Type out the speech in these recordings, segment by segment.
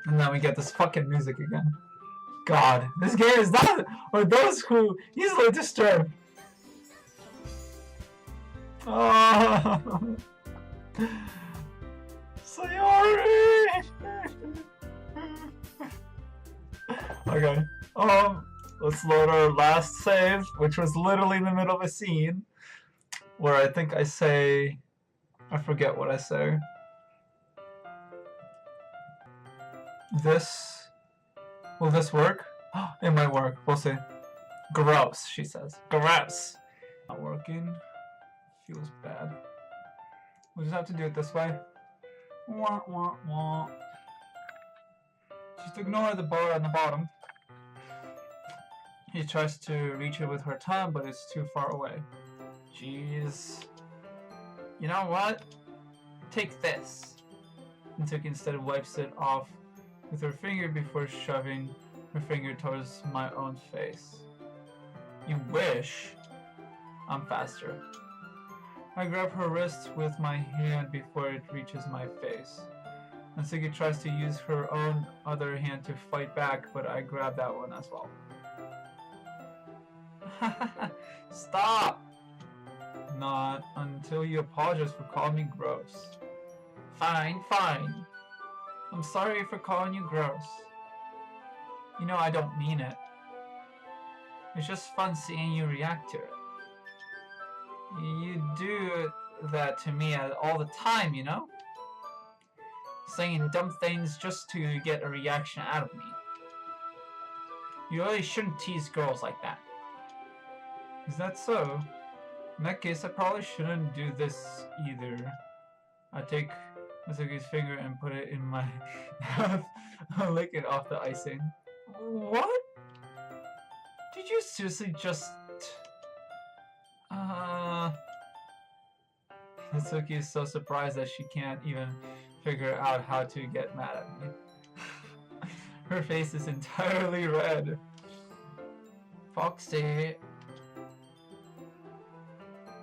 And then we get this fucking music again. God, this game is not for those who easily disturb. Oh, sorry. Okay. Let's load our last save, which was literally in the middle of a scene where I think I say, I forget what I say. This, will this work? It might work. We'll see. Gross, she says. Gross. Not working. Feels bad. We'll just have to do it this way. Wah, wah, wah. Just ignore the bar on the bottom. He tries to reach it with her tongue, but it's too far away. Jeez. You know what? Take this. And Toki instead wipes it off with her finger before shoving her finger towards my own face. You wish. I'm faster. I grab her wrist with my hand before it reaches my face. Natsuki tries to use her own other hand to fight back, but I grab that one as well. Stop! Not until you apologize for calling me gross. Fine, fine. I'm sorry for calling you gross. You know I don't mean it. It's just fun seeing you react to it. You do that to me all the time, you know? Saying dumb things just to get a reaction out of me. You really shouldn't tease girls like that. Is that so? In that case, I probably shouldn't do this either. I take Natsuki's finger and put it in my mouth. I lick it off the icing. What? Did you seriously just... Natsuki is so surprised that she can't even figure out how to get mad at me. Her face is entirely red. Foxy.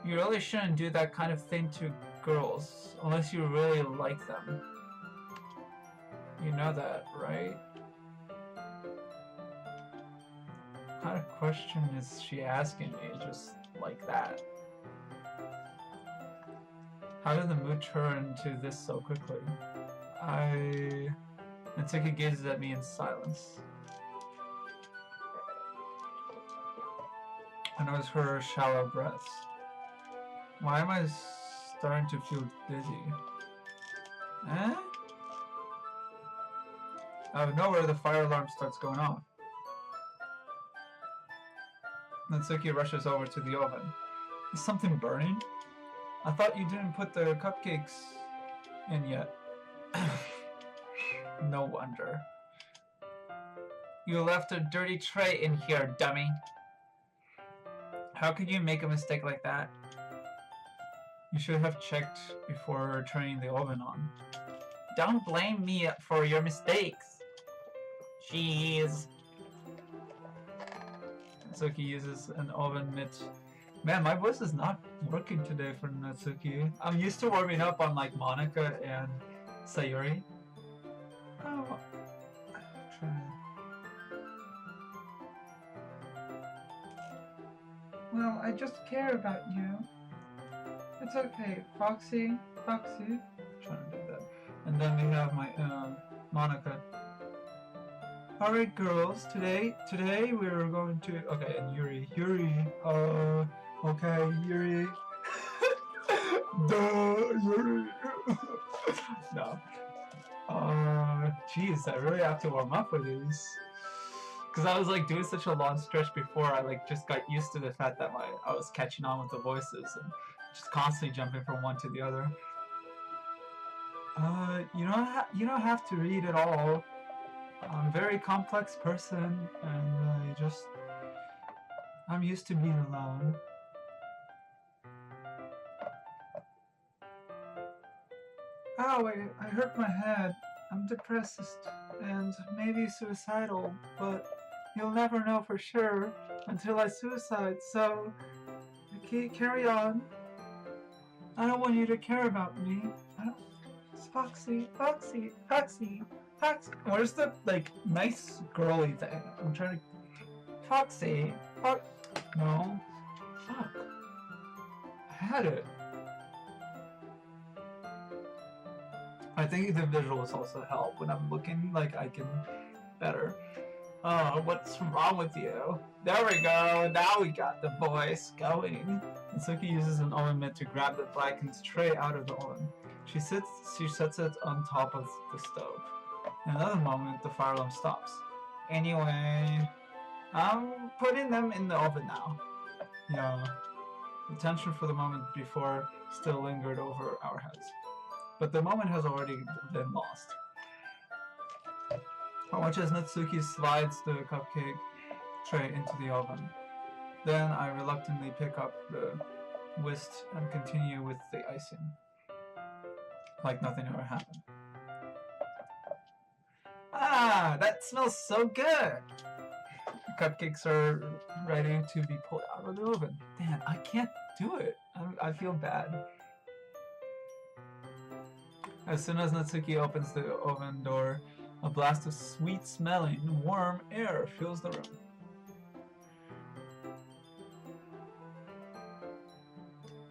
You really shouldn't do that kind of thing to girls, unless you really like them. You know that, right? What kind of question is she asking me just like that? How did the mood turn to this so quickly? Natsuki gazes at me in silence. I notice her shallow breaths. Why am I starting to feel dizzy? Eh? Out of nowhere, the fire alarm starts going off. Natsuki rushes over to the oven. Is something burning? I thought you didn't put the cupcakes in yet. No wonder. You left a dirty tray in here, dummy. How could you make a mistake like that? You should have checked before turning the oven on. Don't blame me for your mistakes. Jeez. Natsuki uses an oven mitt. Man, my voice is not working today for Natsuki. I'm used to warming up on like Monica and Sayuri. Oh, try. Well, I just care about you. It's okay, Foxy. Foxy. Trying to do that. And then we have my Monica. Alright, girls. Today we're going to. Okay, and Yuri. Okay, Yuri. Duh, Yuri. No. Jeez, I really have to warm up for these. Because I was like doing such a long stretch before, I like just got used to the fact that I was catching on with the voices and just constantly jumping from one to the other. You don't have to read it all. I'm a very complex person, and I'm used to being alone. Oh, I hurt my head. I'm depressed and maybe suicidal, but you'll never know for sure until I suicide, so carry on. I don't want you to care about me. It's Foxy. Fox, where's the, like, nice girly thing? I'm trying to... Foxy. Fox... No. Fuck. I had it. I think the visuals also help when I'm looking like I can better. Oh, what's wrong with you? There we go. Now we got the voice going. Natsuki uses an oven mitt to grab the blackened tray out of the oven. She sets it on top of the stove. In another moment, the fire alarm stops. Anyway, I'm putting them in the oven now. Yeah. The tension for the moment before still lingered over our heads. But the moment has already been lost. I watch as Natsuki slides the cupcake tray into the oven. Then I reluctantly pick up the whisk and continue with the icing. Like nothing ever happened. Ah, that smells so good! The cupcakes are ready to be pulled out of the oven. Damn, I can't do it. I feel bad. As soon as Natsuki opens the oven door, a blast of sweet-smelling, warm air fills the room.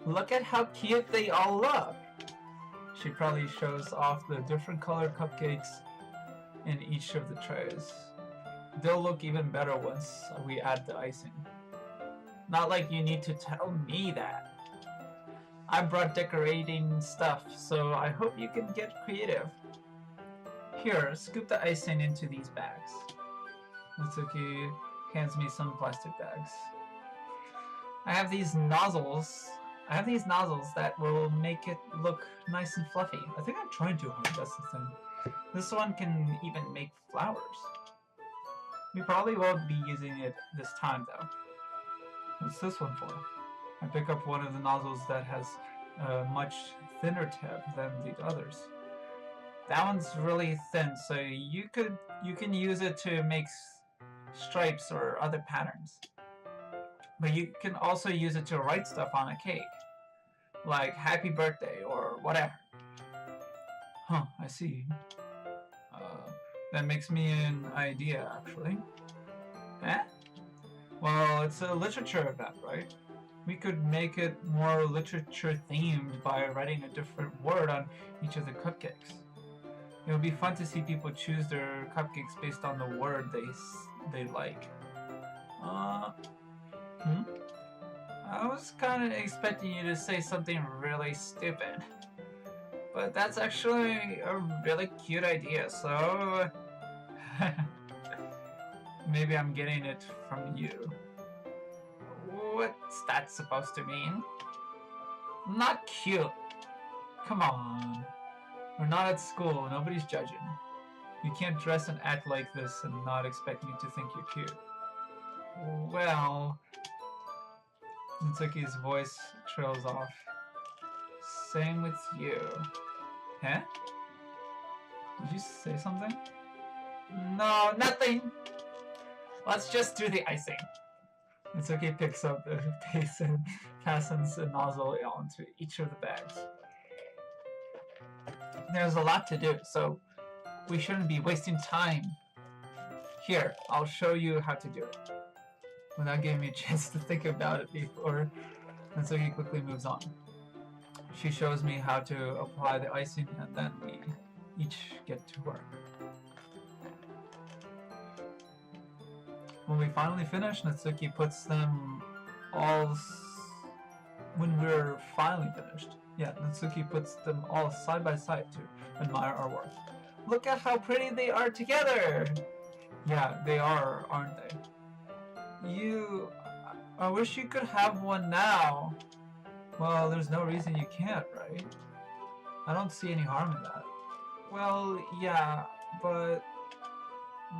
Look at how cute they all look! She probably shows off the different colored cupcakes in each of the trays. They'll look even better once we add the icing. Not like you need to tell me that. I brought decorating stuff, so I hope you can get creative. Here, scoop the icing into these bags. Natsuki hands me some plastic bags. I have these nozzles that will make it look nice and fluffy. I think I'm trying too hard, that's the thing. This one can even make flowers. We probably won't be using it this time though. What's this one for? I pick up one of the nozzles that has a much thinner tip than the others. That one's really thin, so you can use it to make stripes or other patterns. But you can also use it to write stuff on a cake, like happy birthday or whatever. Huh, I see. That makes me an idea, actually. Eh? Well, it's a literature event, right? We could make it more literature themed by writing a different word on each of the cupcakes. It would be fun to see people choose their cupcakes based on the word they like. I was kind of expecting you to say something really stupid. But that's actually a really cute idea, so... Maybe I'm getting it from you. What's that supposed to mean? Not cute. Come on. We're not at school, nobody's judging. You can't dress and act like this and not expect me to think you're cute. Well... Natsuki's voice trails off. Same with you. Huh? Did you say something? No, nothing! Let's just do the icing. Natsuki picks up the paste and fastens the nozzle onto each of the bags. There's a lot to do, so we shouldn't be wasting time. Here, I'll show you how to do it. Without giving me a chance to think about it before, Natsuki quickly moves on. She shows me how to apply the icing, and then we each get to work. When we finally finish, Natsuki puts them all... When we're finally finished, Natsuki puts them all side by side to admire our work. Look at how pretty they are together! Yeah, they are, aren't they? I wish you could have one now. Well, there's no reason you can't, right? I don't see any harm in that. Well, yeah, but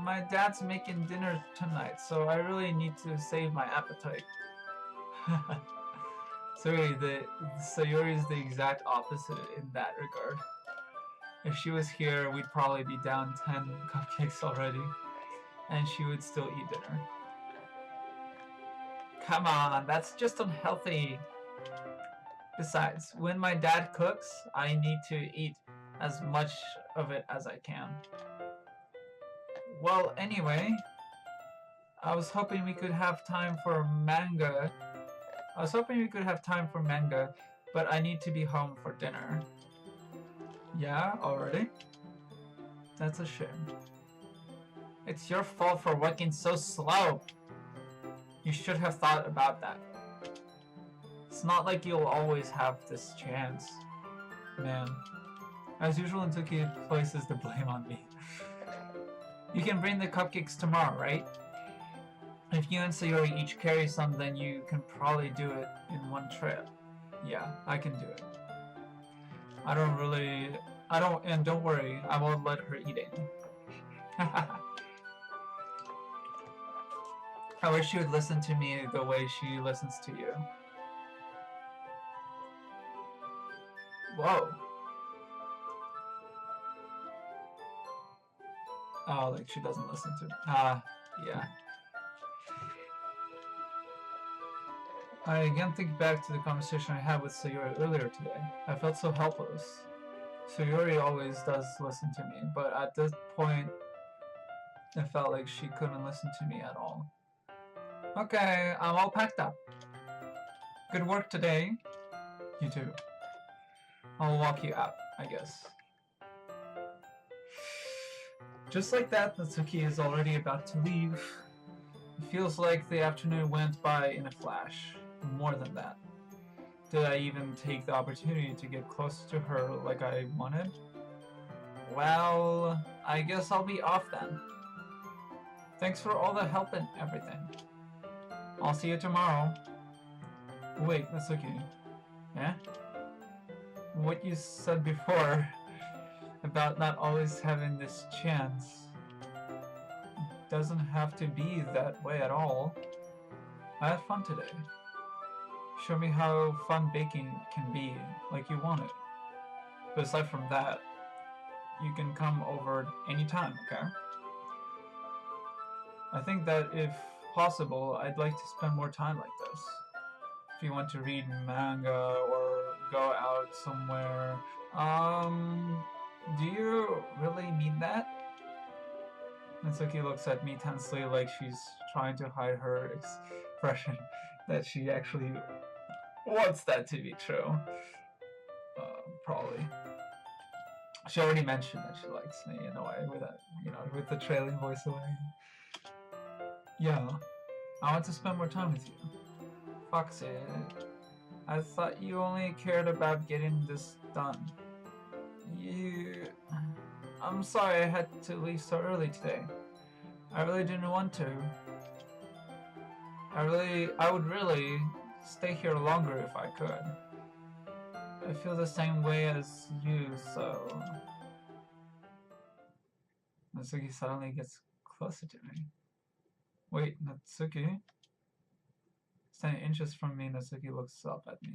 my dad's making dinner tonight, so I really need to save my appetite. Sayori is the exact opposite in that regard. If she was here, we'd probably be down 10 cupcakes already, and she would still eat dinner. Come on, that's just unhealthy. Besides, when my dad cooks, I need to eat as much of it as I can. Well, anyway, I was hoping we could have time for manga. But I need to be home for dinner. Yeah, already? That's a shame. It's your fault for working so slow. You should have thought about that. It's not like you'll always have this chance. Man. As usual, Doki places the blame on me. You can bring the cupcakes tomorrow, right? If you and Sayori each carry some, then you can probably do it in one trip. Yeah, I can do it. And don't worry, I won't let her eat it. I wish she would listen to me the way she listens to you. Whoa. Oh, like she doesn't listen to me. Yeah. I again think back to the conversation I had with Sayori earlier today. I felt so helpless. Sayori always does listen to me, but at this point, it felt like she couldn't listen to me at all. Okay, I'm all packed up. Good work today. You too. I'll walk you out, I guess. Just like that, Natsuki is already about to leave. It feels like the afternoon went by in a flash. More than that. Did I even take the opportunity to get close to her like I wanted? Well, I guess I'll be off then. Thanks for all the help and everything. I'll see you tomorrow. Wait, Natsuki. Eh? What you said before about not always having this chance doesn't have to be that way at all. I had fun today. Show me how fun baking can be, like you want it. But aside from that, you can come over anytime, okay? I think that if possible, I'd like to spend more time like this. If you want to read manga or go out somewhere, do you really mean that? Natsuki looks at me tensely like she's trying to hide her expression that she actually wants that to be true. Probably. She already mentioned that she likes me in a way with that, with the trailing voice away. Yeah, I want to spend more time with you. Foxy, I thought you only cared about getting this done. I'm sorry I had to leave so early today. I really didn't want to. I would really stay here longer if I could. I feel the same way as you, so... Natsuki suddenly gets closer to me. Wait, Natsuki? Standing inches from me, Natsuki looks up at me.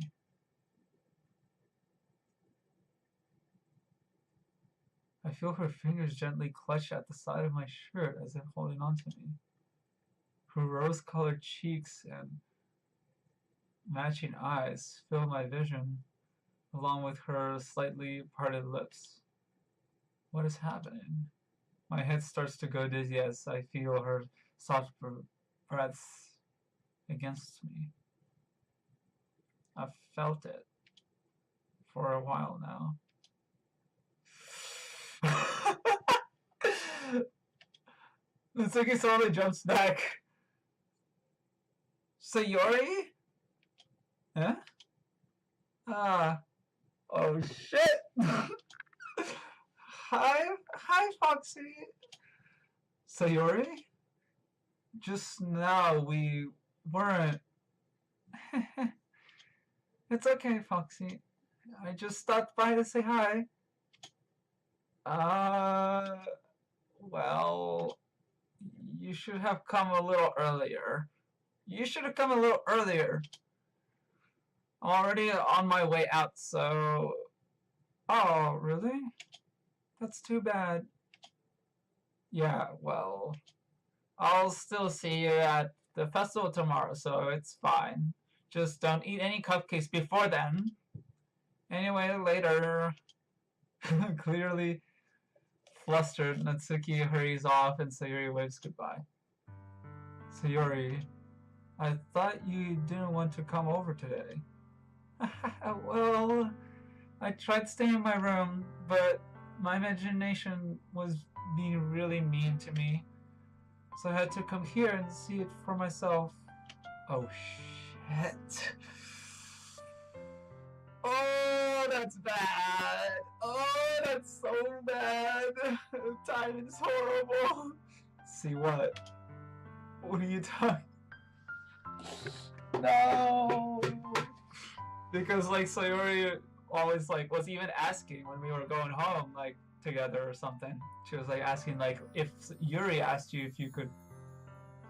I feel her fingers gently clutch at the side of my shirt as if holding on to me. Her rose-colored cheeks and matching eyes fill my vision, along with her slightly parted lips. What is happening? My head starts to go dizzy as I feel her soft breaths against me. I've felt it for a while now. Natsuki slowly jumps back. Sayori? Huh? Oh shit! Hi, Foxy. Sayori? Just now we weren't. It's okay, Foxy. I just stopped by to say hi. Well, you should have come a little earlier. Already on my way out, so... Oh, really? That's too bad. Yeah, well... I'll still see you at the festival tomorrow, so it's fine. Just don't eat any cupcakes before then. Anyway, later. Clearly, Flustered, Natsuki hurries off and Sayori waves goodbye. Sayori, I thought you didn't want to come over today. Well, I tried staying in my room, but my imagination was being really mean to me. So I had to come here and see it for myself. Oh shit. Oh, that's bad. Oh, that's so bad. Timing's horrible. See what? What are you talking? No. Because like Sayori always like was even asking when we were going home like together or something. She was like asking like if Yuri asked you if you could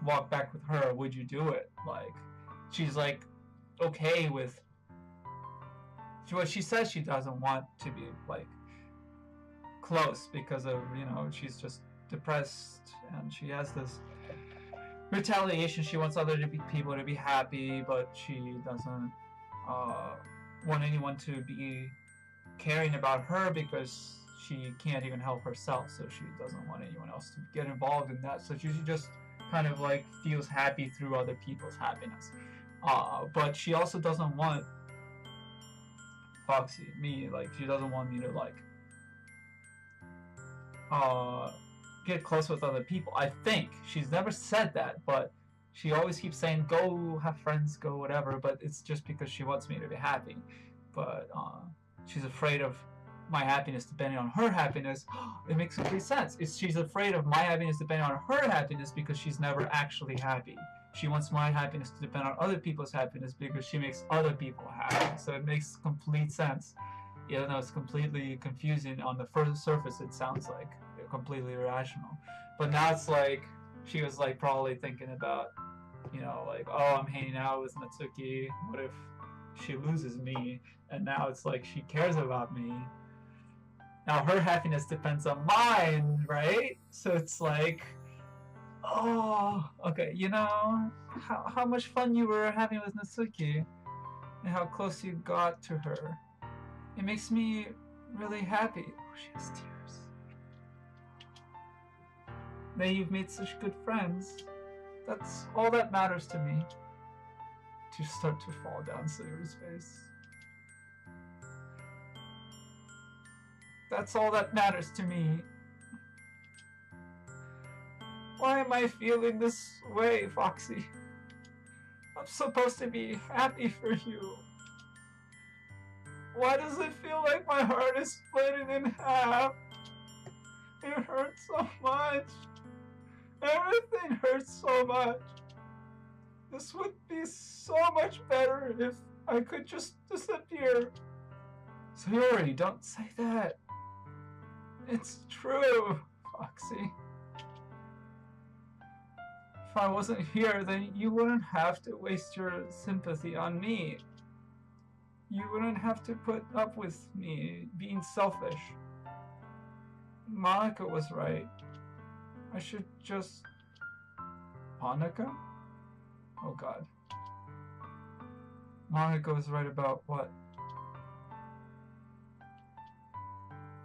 walk back with her, would you do it? Like she's like okay with what she says. She doesn't want to be like close because of, you know, she's just depressed and she has this retaliation. She wants other people to be happy, but she doesn't want anyone to be caring about her because she can't even help herself, so she doesn't want anyone else to get involved in that. So she just kind of like feels happy through other people's happiness. But she also doesn't want Foxy, me, like she doesn't want me to like get close with other people. I think she's never said that, but she always keeps saying go have friends, go whatever, but it's just because she wants me to be happy. But she's afraid of my happiness depending on her happiness. It makes complete sense. She's afraid of my happiness depending on her happiness because she's never actually happy. She wants my happiness to depend on other people's happiness because she makes other people happy. So it makes complete sense. Even though it's completely confusing on the first surface, it sounds like completely irrational. But now it's like she was like probably thinking about, you know, like, oh, I'm hanging out with Natsuki. What if she loses me? And now it's like she cares about me. Now her happiness depends on mine, right? So it's like, oh, okay, you know, how much fun you were having with Natsuki and how close you got to her. It makes me really happy. Oh, she has tears. That you've made such good friends. That's all that matters to me. To start to fall down Sayori's face. That's all that matters to me. Why am I feeling this way, Foxy? I'm supposed to be happy for you. Why does it feel like my heart is splitting in half? It hurts so much. Everything hurts so much. This would be so much better if I could just disappear. Sayori, don't say that. It's true, Foxy. If I wasn't here, then you wouldn't have to waste your sympathy on me. You wouldn't have to put up with me being selfish. Monica was right. I should just... Monica? Oh god. Monica was right about what?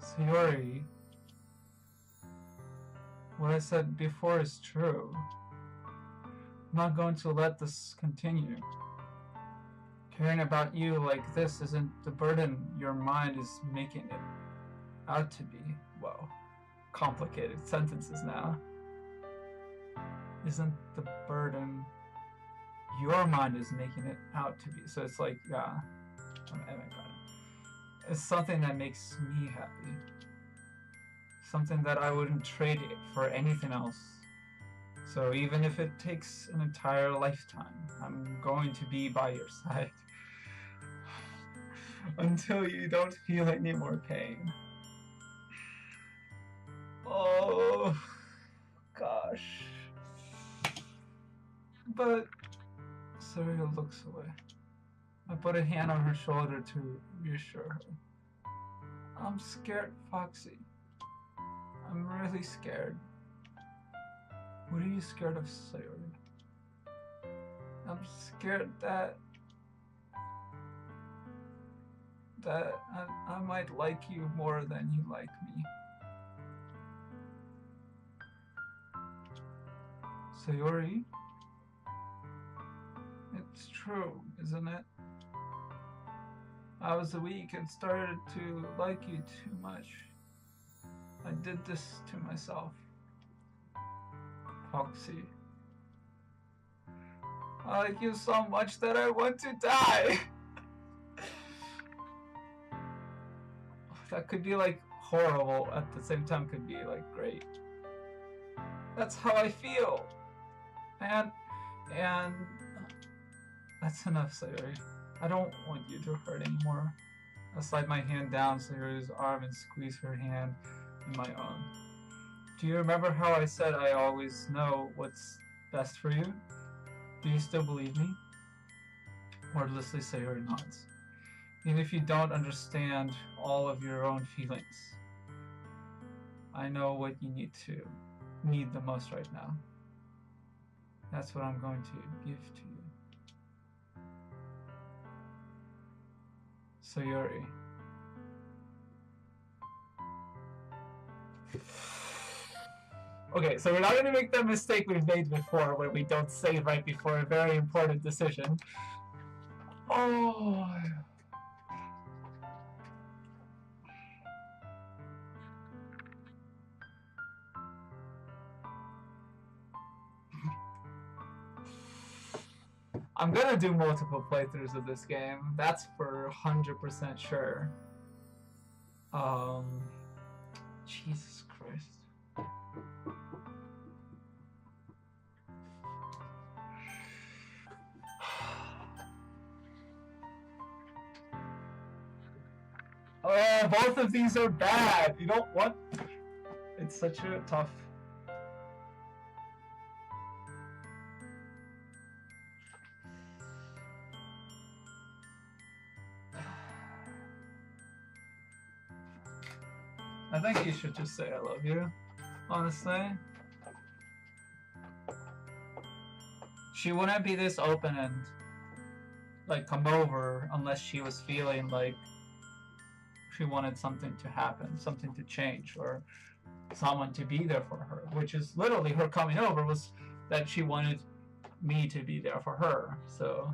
Sayori, what I said before is true. I'm not going to let this continue. Caring about you like this isn't the burden your mind is making it out to be. Whoa. Complicated sentences now. Isn't the burden your mind is making it out to be. So it's like, yeah. It's something that makes me happy. Something that I wouldn't trade it for anything else. So even if it takes an entire lifetime, I'm going to be by your side. Until you don't feel any more pain. Oh, gosh. But Saria looks away. I put a hand on her shoulder to reassure her. I'm scared, Foxy. I'm really scared. What are you scared of, Sayori? I'm scared that I might like you more than you like me. Sayori? It's true, isn't it? I was weak and started to like you too much. I did this to myself. Foxy. I like you so much that I want to die. That could be like horrible, at the same time could be like great. That's how I feel. And that's enough, Sayori. I don't want you to hurt anymore. I slide my hand down Sayori's arm and squeeze her hand in my own. Do you remember how I said I always know what's best for you? Do you still believe me? Wordlessly Sayori nods. Even if you don't understand all of your own feelings, I know what you need the most right now. That's what I'm going to give to you. Sayori. Okay, so we're not going to make the mistake we've made before where we don't say right before a very important decision. Oh. I'm gonna do multiple playthroughs of this game. That's for 100% sure. Jesus Christ. Oh, both of these are bad. You don't want. It's such a tough. I think you should just say I love you, honestly. She wouldn't be this open and like come over unless she was feeling like she wanted something to happen, something to change, or someone to be there for her, which is literally her coming over was that she wanted me to be there for her, so.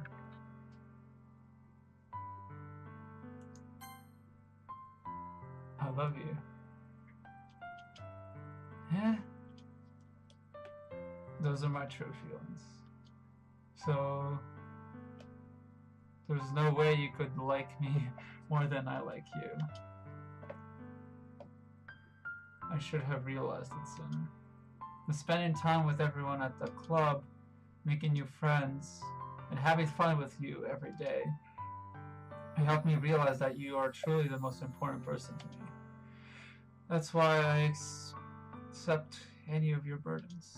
I love you. Yeah. Those are my true feelings. So, there's no way you could like me more than I like you. I should have realized it sooner. And spending time with everyone at the club, making new friends, and having fun with you every day, it helped me realize that you are truly the most important person to me. That's why I accept any of your burdens.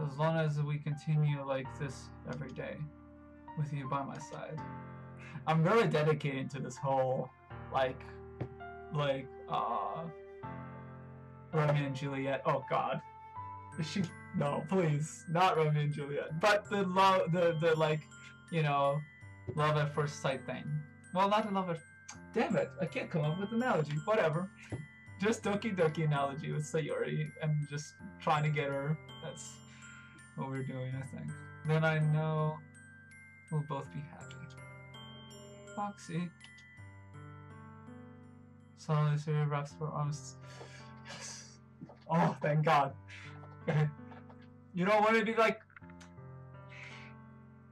As long as we continue like this every day, with you by my side. I'm really dedicating to this whole, Romeo and Juliet. Oh God. No, please, not Romeo and Juliet. But the love, love at first sight thing. Well, not the love at. Damn it! I can't come up with an analogy. Whatever. Just Doki Doki analogy with Sayori and just trying to get her. That's what we're doing, I think. Then I know we'll both be happy. Foxy. Suddenly Sayori wraps her arms. Yes. Oh, thank God. You don't want to be like.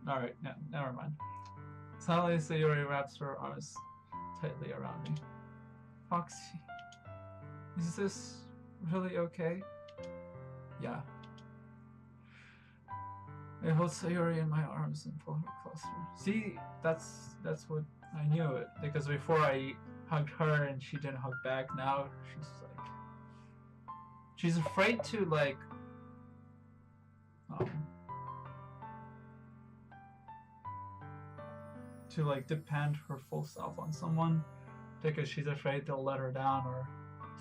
Alright, no, never mind. Suddenly Sayori wraps her arms tightly around me. Foxy. Is this really okay? Yeah. I hold Sayori in my arms and pull her closer. See, that's what I knew it. Because before I hugged her and she didn't hug back, now she's afraid to depend her full self on someone because she's afraid they'll let her down or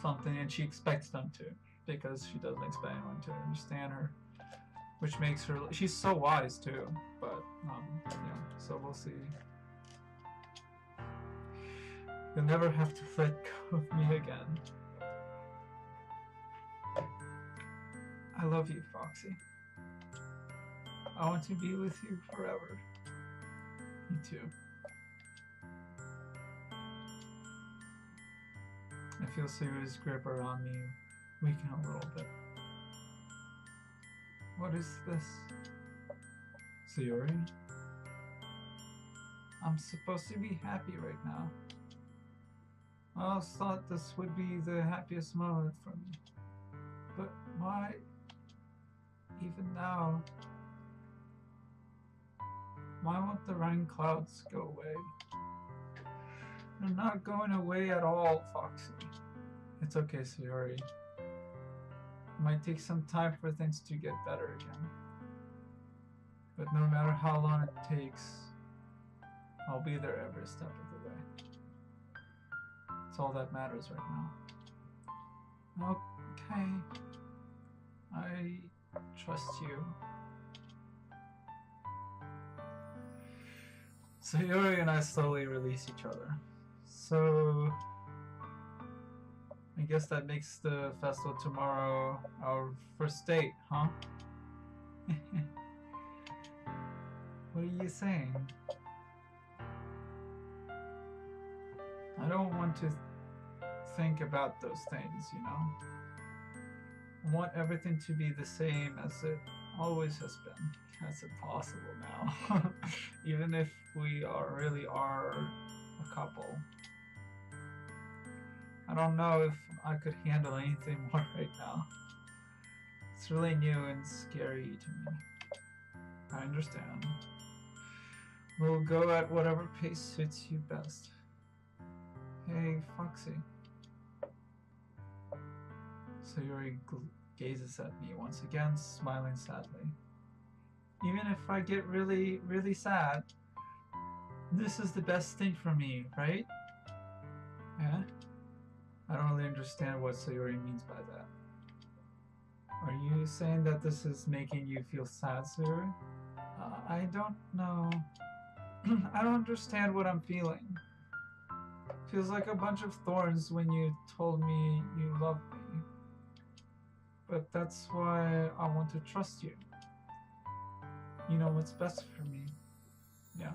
something, and she expects them to because she doesn't expect anyone to understand her, which makes her. She's so wise too, but so we'll see. You'll never have to let go of me again. I love you, Foxy. I want to be with you forever. Me too. I feel Sayuri's grip around me weaken a little bit. What is this? Sayuri? I'm supposed to be happy right now. I always thought this would be the happiest moment for me. But why? Even now. Why won't the rain clouds go away? They're not going away at all, Foxy. It's okay, Sayuri. It might take some time for things to get better again. But no matter how long it takes, I'll be there every step of the way. It's all that matters right now. Okay. I trust you. Sayuri and I slowly release each other. So I guess that makes the festival tomorrow our first date, huh? What are you saying? I don't want to think about those things, you know? I want everything to be the same as it always has been. That's impossible now. Even if we really are a couple. I don't know if I could handle anything more right now. It's really new and scary to me. I understand. We'll go at whatever pace suits you best. Hey, Foxy. Sayuri gazes at me once again, smiling sadly. Even if I get really, really sad, this is the best thing for me, right? Yeah? I don't really understand what Sayuri means by that. Are you saying that this is making you feel sad, Sayuri? I don't know. I don't understand what I'm feeling. Feels like a bunch of thorns when you told me you loved me. But that's why I want to trust you. You know what's best for me. Yeah.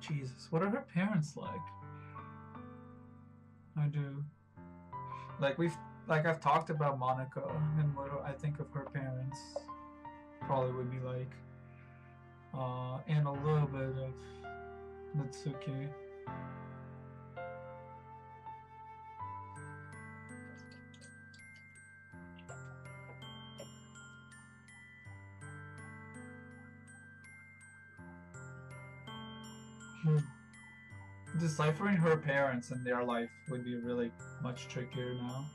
Jesus, what are her parents like? I do. I've talked about Monica and what I think of her parents probably would be like. And a little bit of Natsuki. Deciphering her parents and their life would be really much trickier now.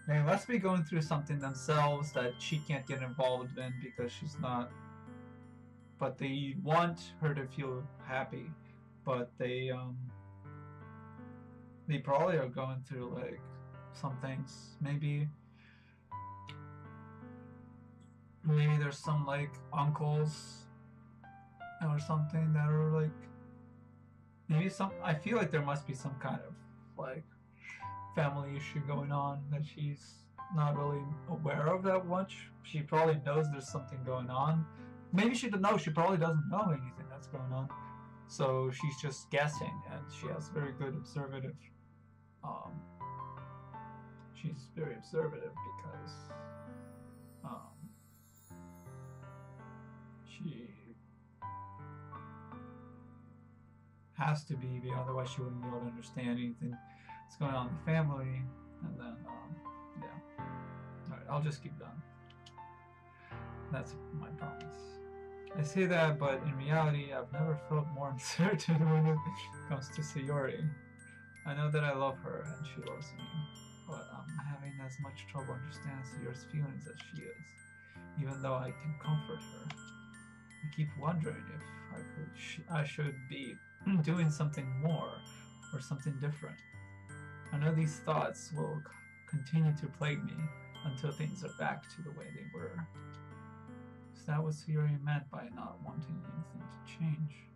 They must be going through something themselves that she can't get involved in because she's not. But they want her to feel happy, but they probably are going through like some things. Maybe there's some like uncles or something that are like I feel like there must be some kind of like family issue going on that she's not really aware of that much. She probably knows there's something going on. Maybe she doesn't know. She probably doesn't know anything that's going on. So she's just guessing, and she has very good observative. She's very observative because she has to be, otherwise she wouldn't be able to understand anything that's going on in the family. And then, yeah. Alright, I'll just keep going. That's my promise. I say that, but in reality, I've never felt more uncertain when it comes to Sayuri. I know that I love her and she loves me, but I'm having as much trouble understanding Sayuri's feelings as she is, even though I can comfort her. I keep wondering if I should be doing something more or something different. I know these thoughts will continue to plague me until things are back to the way they were. Is that what Sayuri meant by not wanting anything to change?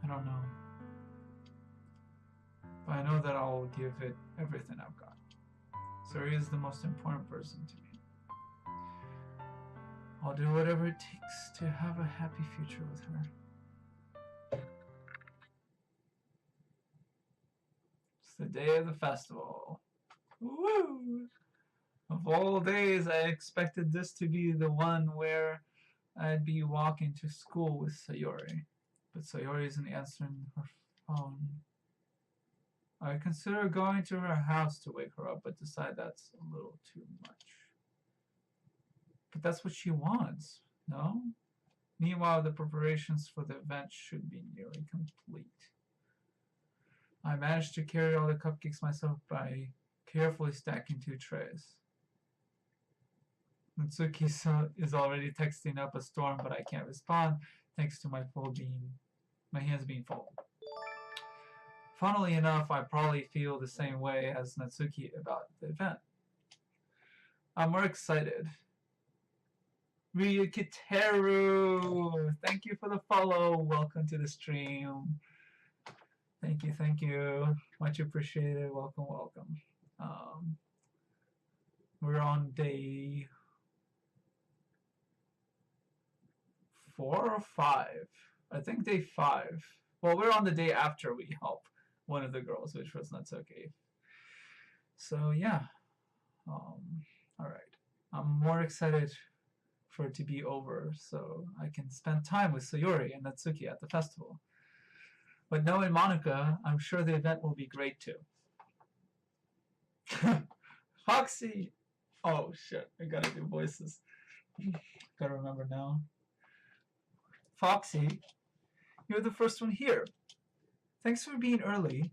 I don't know. But I know that I'll give it everything I've got. Sayuri is the most important person to me. I'll do whatever it takes to have a happy future with her. It's the day of the festival. Woo! Of all days, I expected this to be the one where I'd be walking to school with Sayori. But Sayori isn't answering her phone. I consider going to her house to wake her up, but decide that's a little too much. But that's what she wants, no? Meanwhile, the preparations for the event should be nearly complete. I managed to carry all the cupcakes myself by carefully stacking 2 trays. Natsuki is already texting up a storm, but I can't respond thanks to my hands being full. Funnily enough, I probably feel the same way as Natsuki about the event. I'm more excited. Ryukiteru! Thank you for the follow. Welcome to the stream. Thank you. Much appreciated. Welcome. We're on day 4 or 5. I think day 5. Well, we're on the day after we help one of the girls, which was Natsuki. So yeah. Alright. I'm more excited for it to be over so I can spend time with Sayori and Natsuki at the festival. But knowing Monica, I'm sure the event will be great too. Foxy! Oh shit, I gotta do voices. Gotta remember now. Foxy, you're the first one here. Thanks for being early.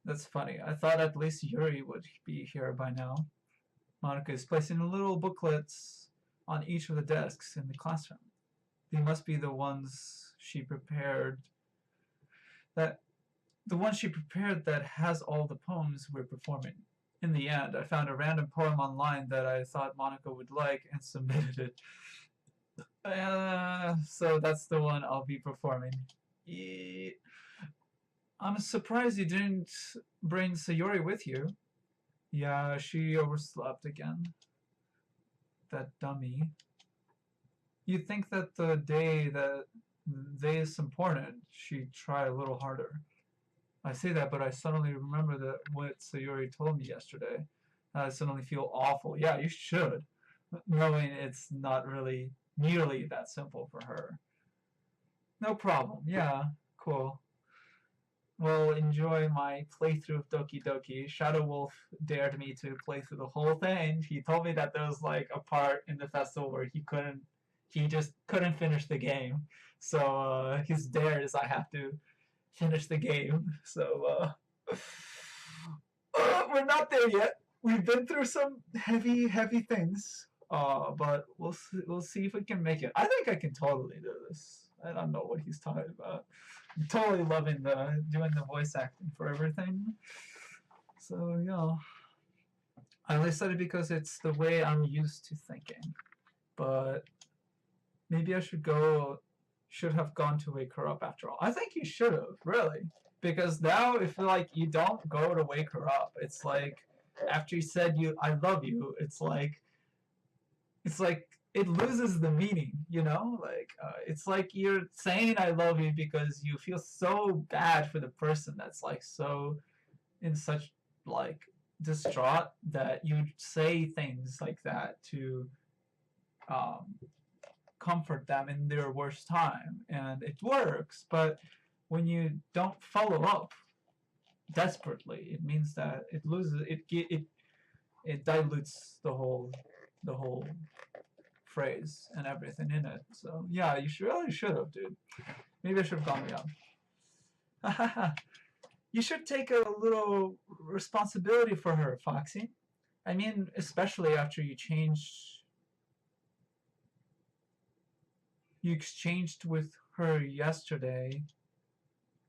That's funny. I thought at least Yuri would be here by now. Monica is placing little booklets on each of the desks in the classroom. They must be the ones she prepared that has all the poems we're performing. In the end, I found a random poem online that I thought Monica would like and submitted it. So that's the one I'll be performing. I'm surprised you didn't bring Sayori with you. Yeah, she overslept again. That dummy. You'd think that the day is important, she'd try a little harder. I say that, but I suddenly remember that what Sayori told me yesterday. I suddenly feel awful. Yeah, you should, knowing it's not really nearly that simple for her. No problem. Yeah, cool. Well, enjoy my playthrough of Doki Doki. Shadow Wolf dared me to play through the whole thing. He told me that there was like a part in the festival where he just couldn't finish the game. So his dare is I have to finish the game. So we're not there yet. We've been through some heavy things. But we'll see if we can make it. I think I can totally do this. I don't know what he's talking about. I'm totally loving doing the voice acting for everything. So yeah, I only said it because it's the way I'm used to thinking. But maybe I should have gone to wake her up after all. I think you should have, really, because now if like you don't go to wake her up, it's like after you said I love you, it's like it loses the meaning, you know? Like, it's like you're saying I love you because you feel so bad for the person that's, like, so in such, like, distraught that you say things like that to comfort them in their worst time. And it works, but when you don't follow up desperately, it means that it loses, it dilutes the whole phrase and everything in it. So yeah, you really should have, dude. Maybe I should have gone young. You should take a little responsibility for her, Foxy. I mean, especially after you exchanged with her yesterday.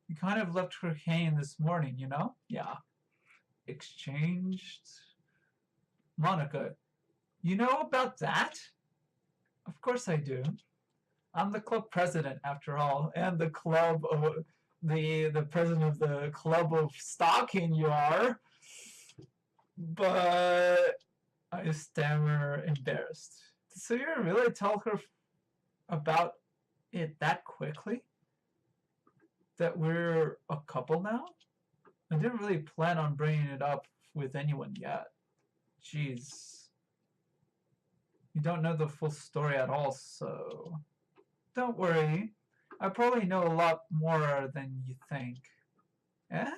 You kind of left her hanging this morning, you know? Yeah. Exchanged. Monica, you know about that? Of course I do. I'm the club president, after all, and the club of the president of the club of stalking you are. But I stammer, embarrassed. So you really tell her about it that quickly? That we're a couple now? I didn't really plan on bringing it up with anyone yet. Jeez. You don't know the full story at all, so... Don't worry. I probably know a lot more than you think. Eh?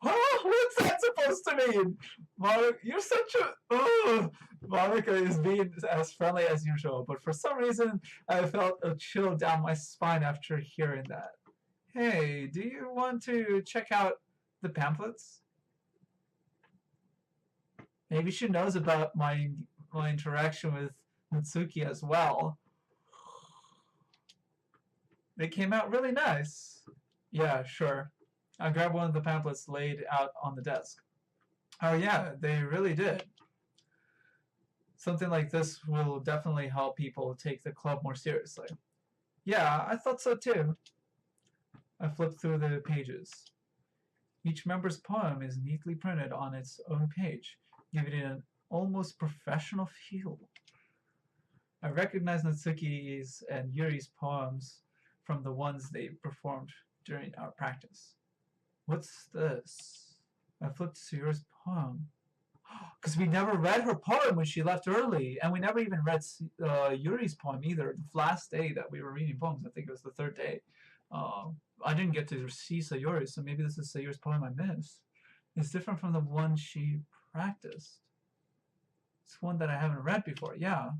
Oh, what's that supposed to mean? Monica, you're such a... Oh, Monica is being as friendly as usual, but for some reason I felt a chill down my spine after hearing that. Hey, do you want to check out the pamphlets? Maybe she knows about my interaction with Mitsuki as well. They came out really nice. Yeah, sure. I grabbed one of the pamphlets laid out on the desk. Oh yeah, they really did. Something like this will definitely help people take the club more seriously. Yeah, I thought so too. I flipped through the pages. Each member's poem is neatly printed on its own page, giving it an almost professional feel. I recognized Natsuki's and Yuri's poems from the ones they performed during our practice. What's this? I flipped to Yuri's poem. Because we never read her poem when she left early, and we never even read Yuri's poem either. The last day that we were reading poems, I think it was the third day. I didn't get to see Sayuri's, so maybe this is Sayuri's poem I missed. It's different from the one she practiced. It's one that I haven't read before, yeah.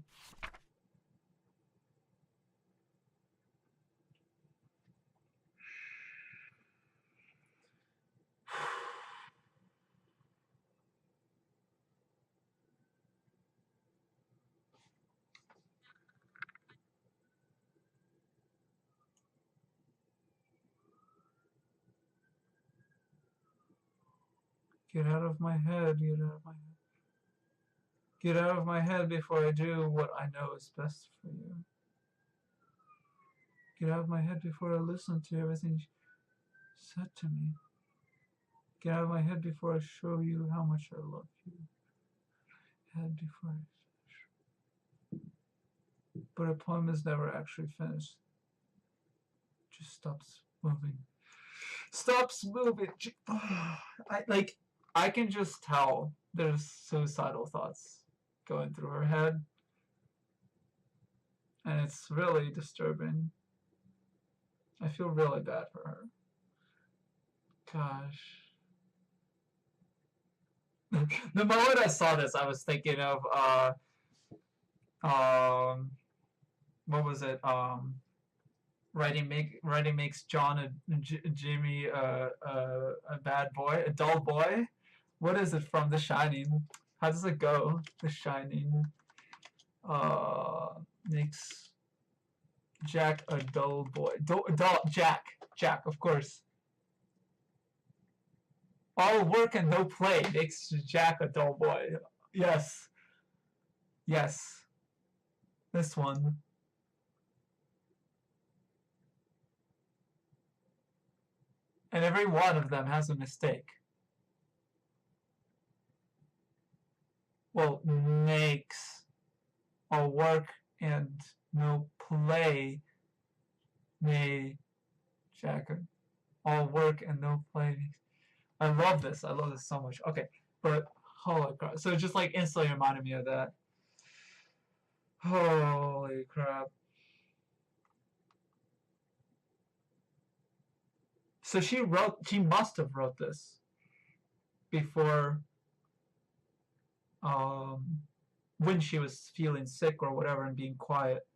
Get out of my head, get out of my head. Get out of my head before I do what I know is best for you. Get out of my head before I listen to everything you said to me. Get out of my head before I show you how much I love you. Head before I... But a poem is never actually finished. Just stops moving. Stops moving. I can just tell there's suicidal thoughts going through her head. And it's really disturbing. I feel really bad for her. Gosh. The moment I saw this, I was thinking of, what was it? Writing makes John and Jimmy a bad boy, a dull boy. What is it from The Shining? How does it go? The Shining makes Jack a dull boy. Jack, of course. All work and no play makes Jack a dull boy. Yes. Yes. This one. And every one of them has a mistake. Well, makes all work and no play may Jack all work and no play. I love this. I love this so much. Okay, but holy crap. So it just like instantly reminded me of that. Holy crap. So she must have wrote this before when she was feeling sick or whatever and being quiet.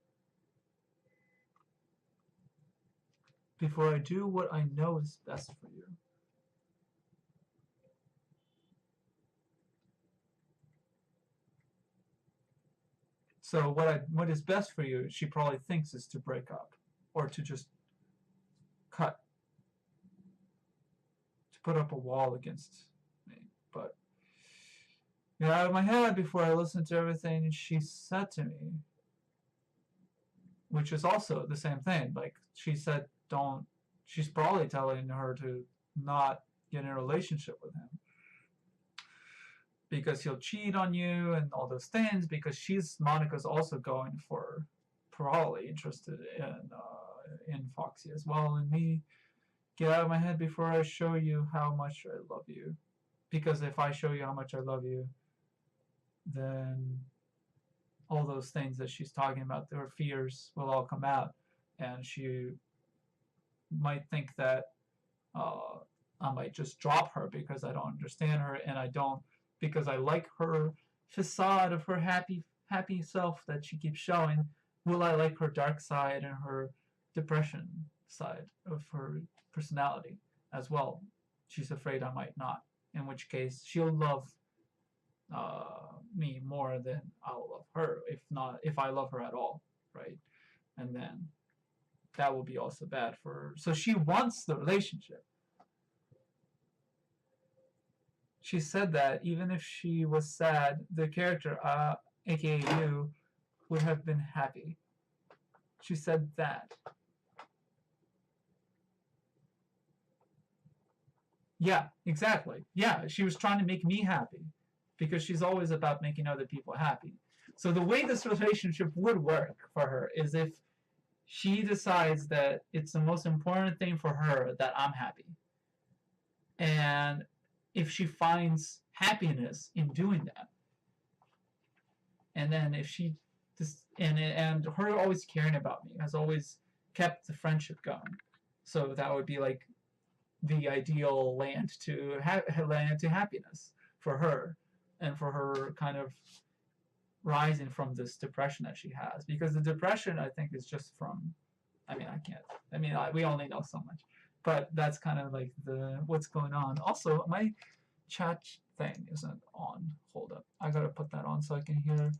Before I do what I know is best for you. So what is best for you, she probably thinks, is to break up or to just cut, to put up a wall against me. But get out of my head before I listen to everything she said to me, which is also the same thing. Like she said, don't. She's probably telling her to not get in a relationship with him because he'll cheat on you and all those things, because Monica's also going for probably interested in Foxy as well, and me. Get out of my head before I show you how much I love you. Because if I show you how much I love you, then all those things that she's talking about, her fears, will all come out. And she might think that I might just drop her because I don't understand her, and I don't, because I like her facade of her happy self that she keeps showing. Will I like her dark side and her depression side of her personality as well? She's afraid I might not, in which case she'll love me more than I'll love her, if I love her at all, right? And then that will be also bad for her. So she wants the relationship. She said that even if she was sad, the character, aka you, would have been happy. She said that. Yeah, exactly. Yeah, she was trying to make me happy, because she's always about making other people happy. So the way this relationship would work for her is if she decides that it's the most important thing for her that I'm happy. And if she finds happiness in doing that, and then if she and her always caring about me has always kept the friendship going. So that would be like the ideal land to happiness for her, and for her kind of rising from this depression that she has. Because the depression, I think, is just from, we only know so much, but that's kind of like what's going on. Also, my chat thing isn't on. Hold up, I gotta put that on so I can hear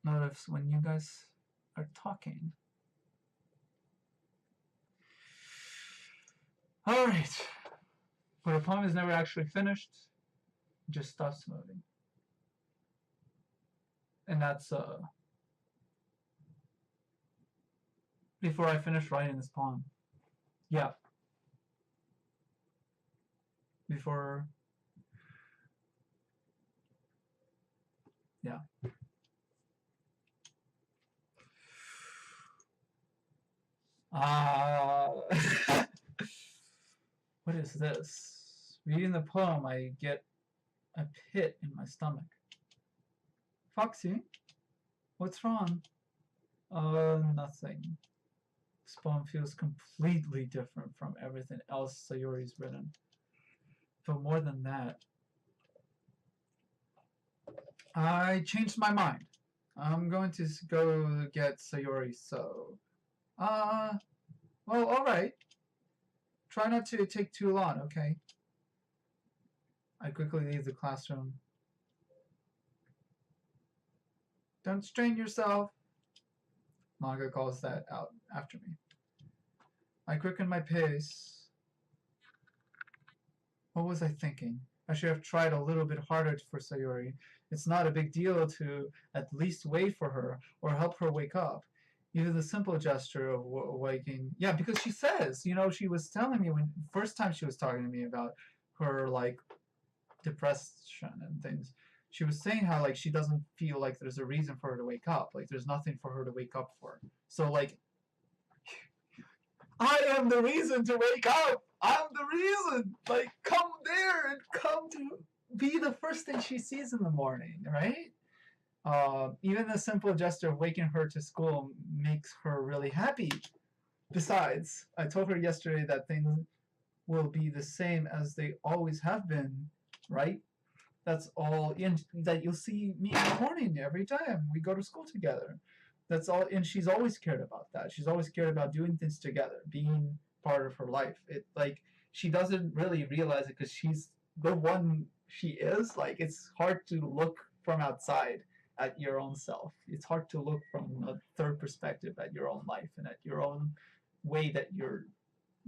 notice when you guys are talking. All right, but the poem is never actually finished. It just stops moving, and that's before I finish writing this poem. Yeah. Before. Yeah. What is this? Reading the poem, I get a pit in my stomach. Foxy, what's wrong? Nothing. This poem feels completely different from everything else Sayori's written. But more than that, I changed my mind. I'm going to go get Sayori, so... well, alright. Try not to take too long, okay? I quickly leave the classroom. Don't strain yourself. Manga calls that out after me. I quicken my pace. What was I thinking? I should have tried a little bit harder for Sayori. It's not a big deal to at least wait for her or help her wake up. Even the simple gesture of waking. Yeah, because she says, she was telling me when first time she was talking to me about her like depression and things. She was saying how like she doesn't feel like there's a reason for her to wake up. Like there's nothing for her to wake up for. So like, I am the reason to wake up. I'm the reason. Like, come there and come to be the first thing she sees in the morning, right? Even the simple gesture of waking her to school makes her really happy. Besides, I told her yesterday that things will be the same as they always have been, right? That's all that you'll see me in the morning every time we go to school together. That's all, and she's always cared about that. She's always cared about doing things together, being part of her life. It like she doesn't really realize it because she's the one she is. Like it's hard to look from outside at your own self. It's hard to look from a third perspective at your own life and at your own way that you're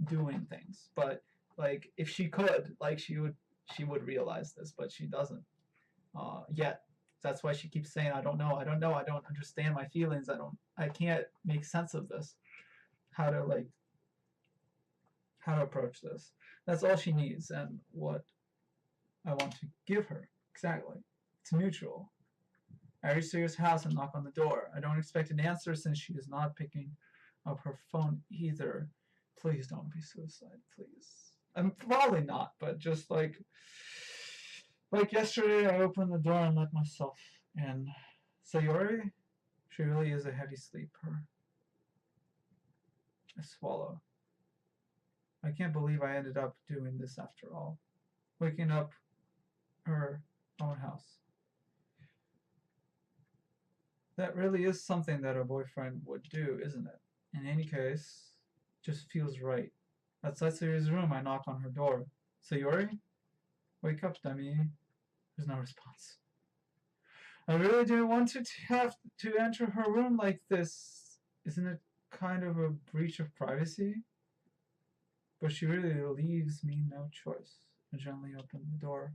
doing things. But like if she could, like she would realize this, but she doesn't yet. That's why she keeps saying, I don't know, I don't understand my feelings, I can't make sense of this. How to approach this. That's all she needs. And what I want to give her. Exactly. It's mutual. I reach Siri's house and knock on the door. I don't expect an answer since she is not picking up her phone either. Please don't be suicide, please. I'm probably not, but just like yesterday, I opened the door and let myself in. Sayori, she really is a heavy sleeper. I swallow. I can't believe I ended up doing this after all. Waking up her own house. That really is something that a boyfriend would do, isn't it? In any case, just feels right. Outside Sayori's room, I knock on her door. Sayori? Wake up, dummy. There's no response. I really didn't want to have to enter her room like this. Isn't it kind of a breach of privacy? But she really leaves me no choice. I gently open the door.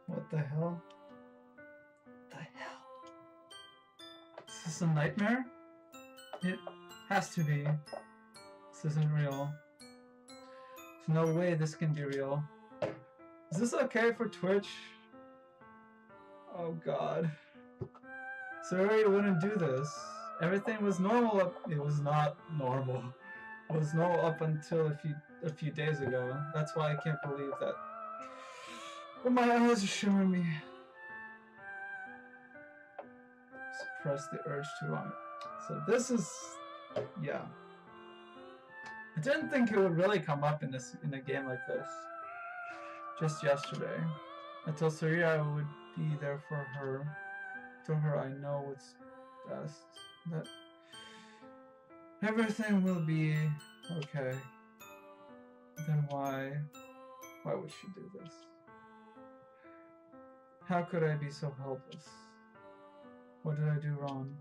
What the hell? What the hell? Is this a nightmare? It has to be. This isn't real. There's no way this can be real. Is this okay for Twitch? Oh god. Sorry, I wouldn't do this. Everything was normal up. It was not normal. It was normal up until a few days ago. That's why I can't believe that. But my eyes are showing me. Suppress the urge to vomit. So this is, yeah. I didn't think it would really come up in a game like this. Just yesterday, I told Saria I would be there for her. Told her I know what's best. That everything will be okay. Then why would she do this? How could I be so helpless? What did I do wrong?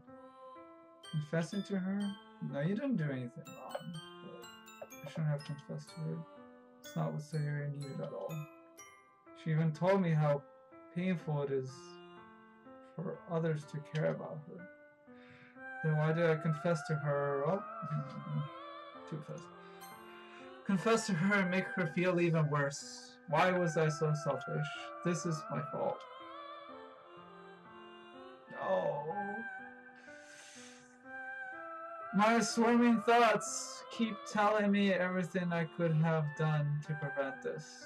Confessing to her? No, you didn't do anything wrong. But I shouldn't have confessed to her. It's not what Sayuri needed at all. She even told me how painful it is for others to care about her. Then why did I confess to her? Oh, too fast. Confess to her and make her feel even worse. Why was I so selfish? This is my fault. No. My swarming thoughts keep telling me everything I could have done to prevent this.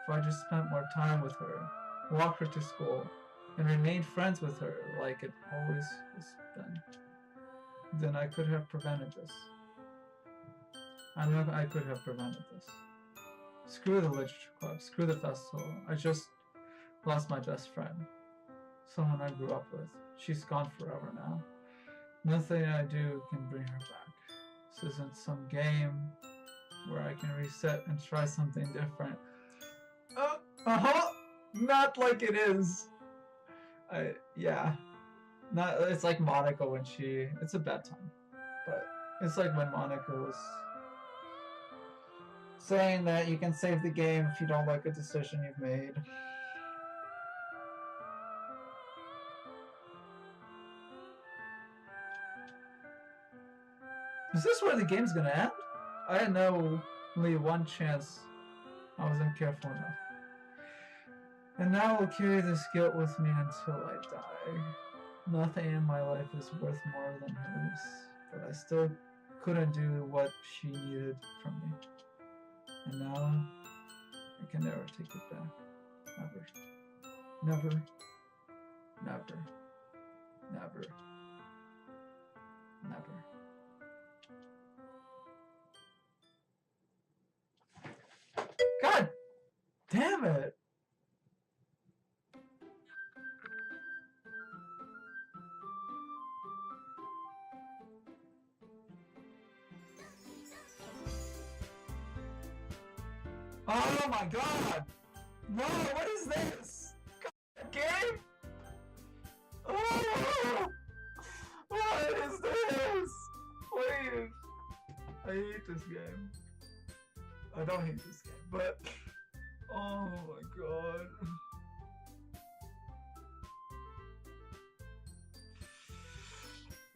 If I just spent more time with her, walked her to school, and remained friends with her like it always has been, then I could have prevented this. I know I could have prevented this. Screw the literature club, screw the festival. I just lost my best friend. Someone I grew up with. She's gone forever now. Nothing I do can bring her back. This isn't some game where I can reset and try something different. Not like it is. Yeah. Not. It's like Monica when it's a bad time. But it's like when Monica was saying that you can save the game if you don't like a decision you've made. Is this where the game's gonna end? I had only one chance. I wasn't careful enough. And now I'll carry this guilt with me until I die. Nothing in my life is worth more than hers, but I still couldn't do what she needed from me. And now, I can never take it back. Never. Never. Never. Never. Never. God damn it! Oh my god! No, what is this? Game? Oh, what is this? Please. I hate this game. I don't hate this game, but oh my god.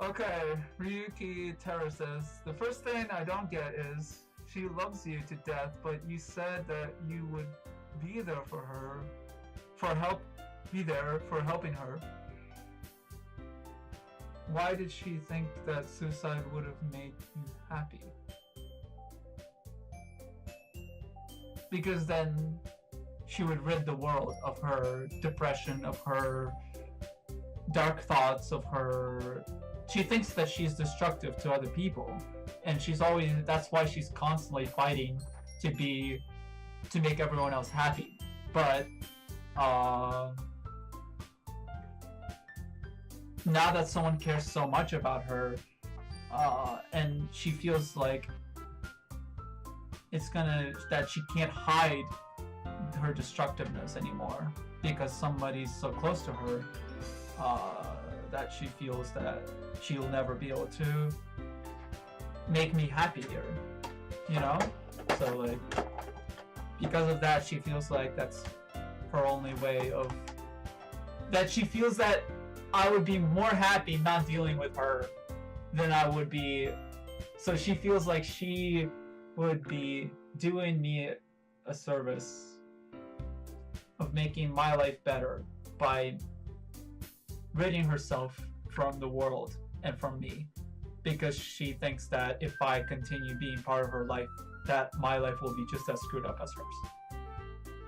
Okay, Ryuki Terra says, the first thing I don't get is she loves you to death, but you said that you would be there for her, for helping her. Why did she think that suicide would have made you happy? Because then she would rid the world of her depression, of her dark thoughts, of her... She thinks that she's destructive to other people, and that's why she's constantly fighting to make everyone else happy. But now that someone cares so much about her, and she feels like that she can't hide her destructiveness anymore because somebody's so close to her, that she feels that she'll never be able to make me happier, you know? So like, because of that, she feels like that's her only way of... That she feels that I would be more happy not dealing with her than I would be... So she feels like she would be doing me a service of making my life better by ridding herself from the world and from me, because she thinks that if I continue being part of her life, that my life will be just as screwed up as hers.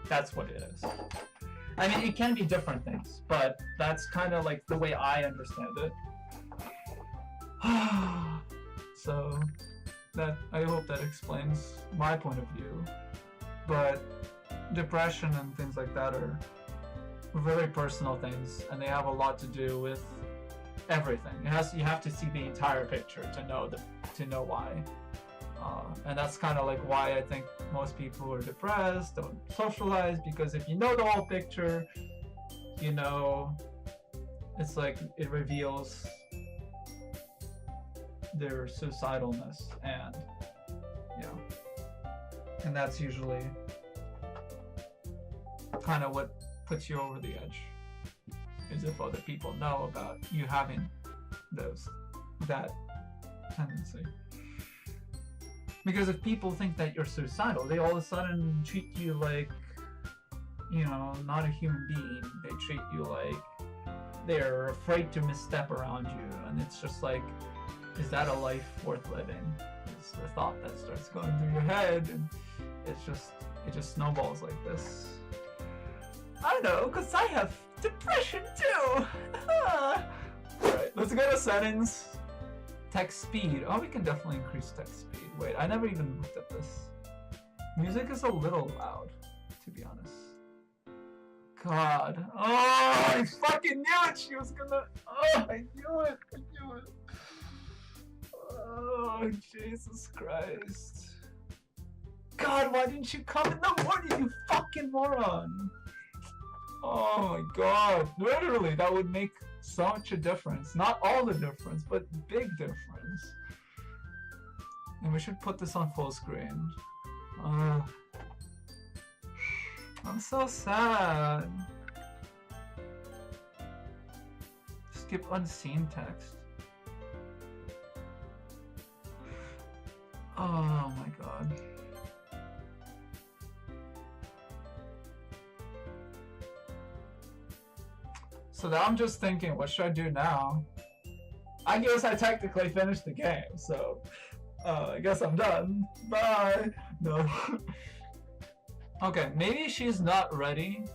That's what it is. I mean, it can be different things, but that's kind of like the way I understand it. So, I hope that explains my point of view. But depression and things like that are very personal things, and they have a lot to do with everything. You have to see the entire picture to know why. And that's kind of like why I think most people who are depressed don't socialize, because if you know the whole picture, you know, it's like it reveals their suicidalness, and and that's usually kind of what puts you over the edge, is if other people know about you having that tendency. Because if people think that you're suicidal, they all of a sudden treat you like, not a human being. They treat you like they're afraid to misstep around you, and it's just like, is that a life worth living? It's the thought that starts going through your head, and it just snowballs like this. I know, because I have depression too! Alright, let's go to settings. Text speed. Oh, we can definitely increase text speed. Wait, I never even looked at this. Music is a little loud, to be honest. God. Oh, I fucking knew it! She was gonna... Oh, I knew it! I knew it! Oh, Jesus Christ. God, why didn't you come in the morning, you fucking moron? Oh my god. Literally, that would make such a difference. Not all the difference, but big difference. And we should put this on full screen. I'm so sad. Skip unseen text. Oh my god. So now I'm just thinking, what should I do now? I guess I technically finished the game, so I guess I'm done. Bye. No. Okay, maybe she's not ready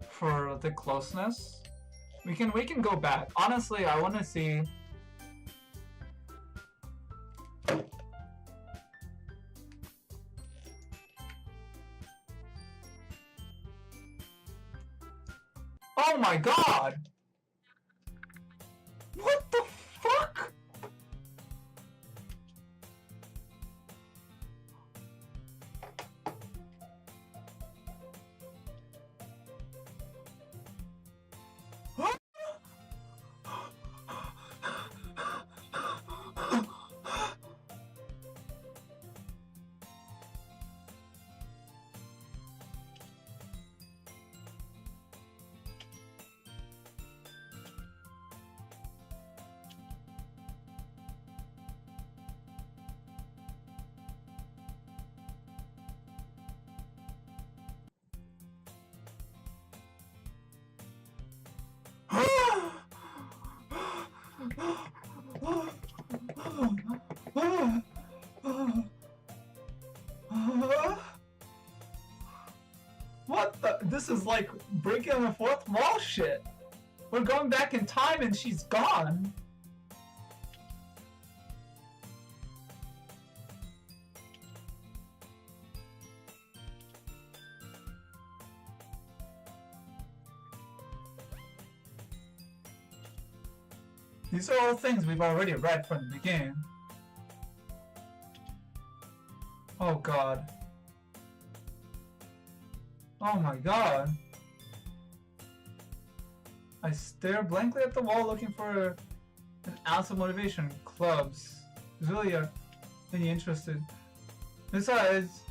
for the closeness. We can go back. Honestly, I want to see. Oh my god! What the fuck? What the? This is like breaking the fourth wall shit. We're going back in time and she's gone. These are all things we've already read from the game. Oh god. Oh my god. I stare blankly at the wall looking for an ounce of motivation. Clubs. Really any interested. Besides,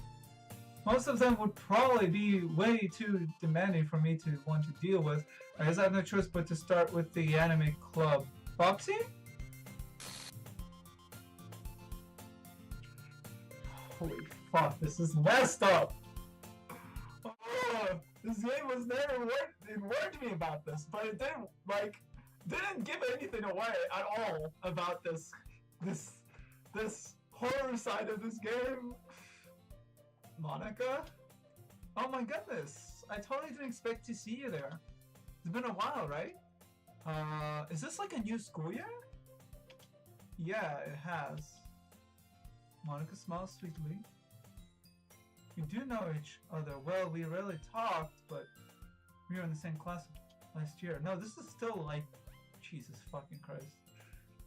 most of them would probably be way too demanding for me to want to deal with. I guess I have no choice but to start with the anime club. Foxy? Holy fuck, this is messed up! Oh, this game was never it warned me about this, but it didn't give anything away at all about this horror side of this game. Monica? Oh my goodness, I totally didn't expect to see you there. It's been a while, right? Is this like a new school year? Yeah, it has. Monica smiles sweetly. We do know each other. Well, we rarely talked, but we were in the same class last year. No, this is still like... Jesus fucking Christ.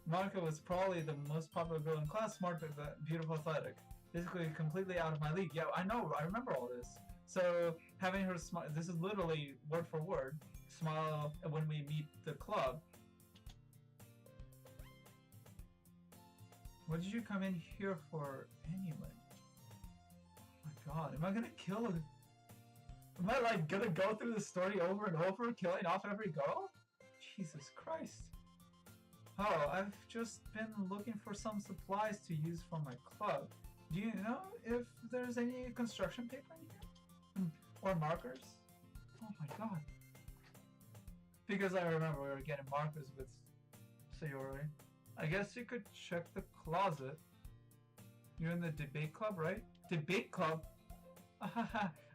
Monica was probably the most popular girl in class, smart, beautiful, athletic. Basically completely out of my league. Yeah, I know, I remember all this. So, having her smile... This is literally word for word. Smile when we meet the club. What did you come in here for anyway? Oh my god, am I gonna kill her? Am I like gonna go through the story over and over, killing off every girl? Jesus Christ. Oh, I've just been looking for some supplies to use for my club. Do you know if there's any construction paper in here? Or markers? Oh my god. Because I remember we were getting markers with Sayori. I guess you could check the closet. You're in the debate club, right? Debate club?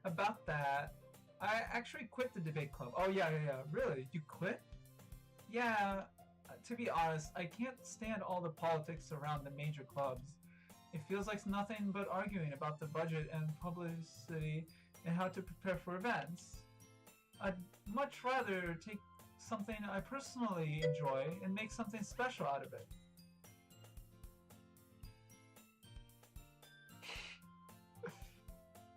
About that. I actually quit the debate club. Oh yeah. Really? You quit? Yeah, to be honest, I can't stand all the politics around the major clubs. It feels like nothing but arguing about the budget and publicity and how to prepare for events. I'd much rather take something I personally enjoy and make something special out of it.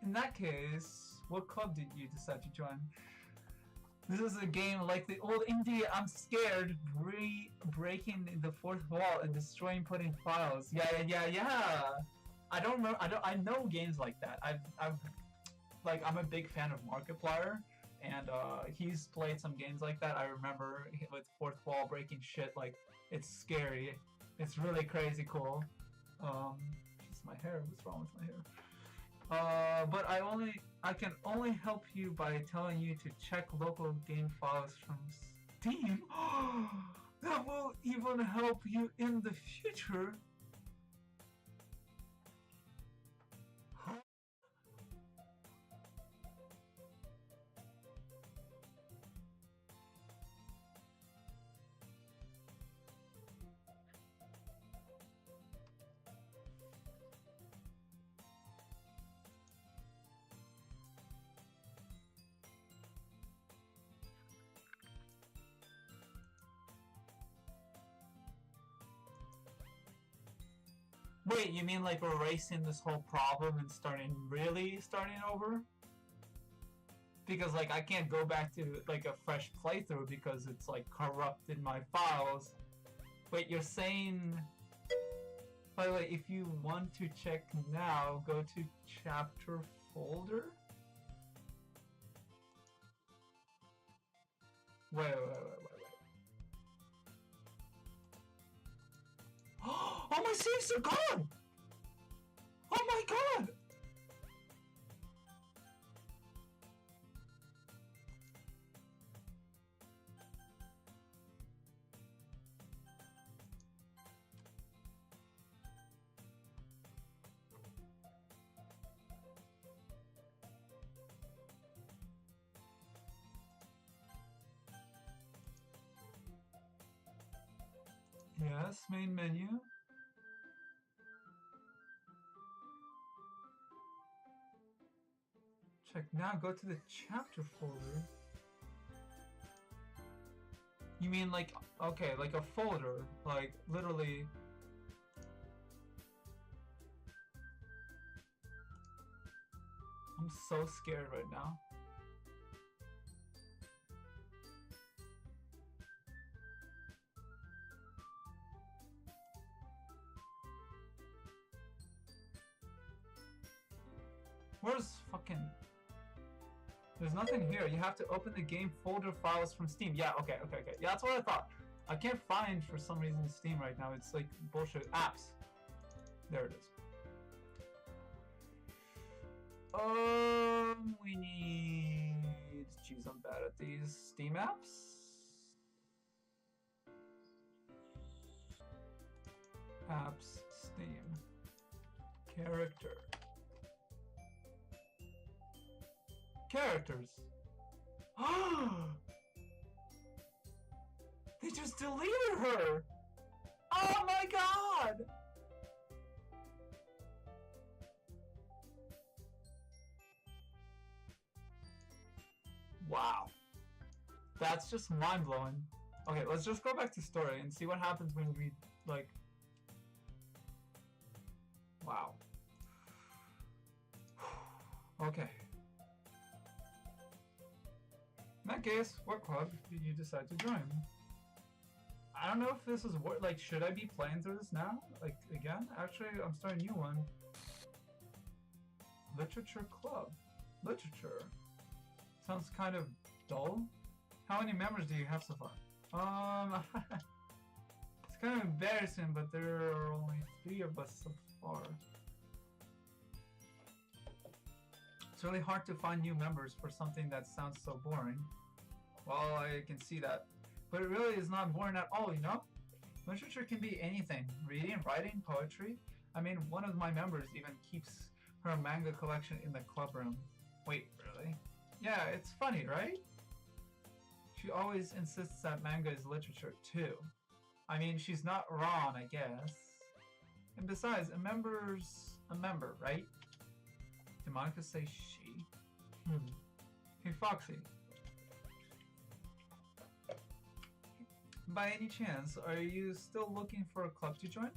In that case, what club did you decide to join? This is a game like the old indie I'm scared, breaking the fourth wall and destroying putting files. Yeah. I know games like that. I'm a big fan of Markiplier, and he's played some games like that. I remember with fourth wall breaking shit, like it's scary. It's really crazy cool. Just my hair. What's wrong with my hair? But I can only help you by telling you to check local game files from Steam. That will even help you in the future. Wait, you mean like erasing this whole problem and starting over? Because like I can't go back to like a fresh playthrough because it's like corrupted my files. Wait, you're saying... By the way, if you want to check now, go to chapter folder? Wait. Oh, my saves are gone! Oh my god! Yes, main menu. Check now, go to the chapter folder. You mean like, okay, like a folder, like literally. I'm so scared right now. Where's fucking... There's nothing here. You have to open the game folder files from Steam. Yeah, okay. Yeah, that's what I thought. I can't find, for some reason, Steam right now. It's like bullshit. Apps. There it is. We need... Jeez, I'm bad at these. Steam apps? Apps, Steam. Character. Characters. They just deleted her! Oh my god! Wow. That's just mind-blowing. Okay, let's just go back to story and see what happens when we, like... Wow. Okay. In that case, what club did you decide to join? I don't know if this is what, like, should I be playing through this now? Like, again? Actually, I'm starting a new one. Literature club. Literature. Sounds kind of dull. How many members do you have so far? It's kind of embarrassing, but there are only 3 of us so far. It's really hard to find new members for something that sounds so boring. Well, I can see that. But it really is not boring at all, you know? Literature can be anything. Reading, writing, poetry. I mean, one of my members even keeps her manga collection in the club room. Wait, really? Yeah, it's funny, right? She always insists that manga is literature, too. I mean, she's not wrong, I guess. And besides, a member's a member, right? Did Monica say she? Hey, Foxy. By any chance, are you still looking for a club to join?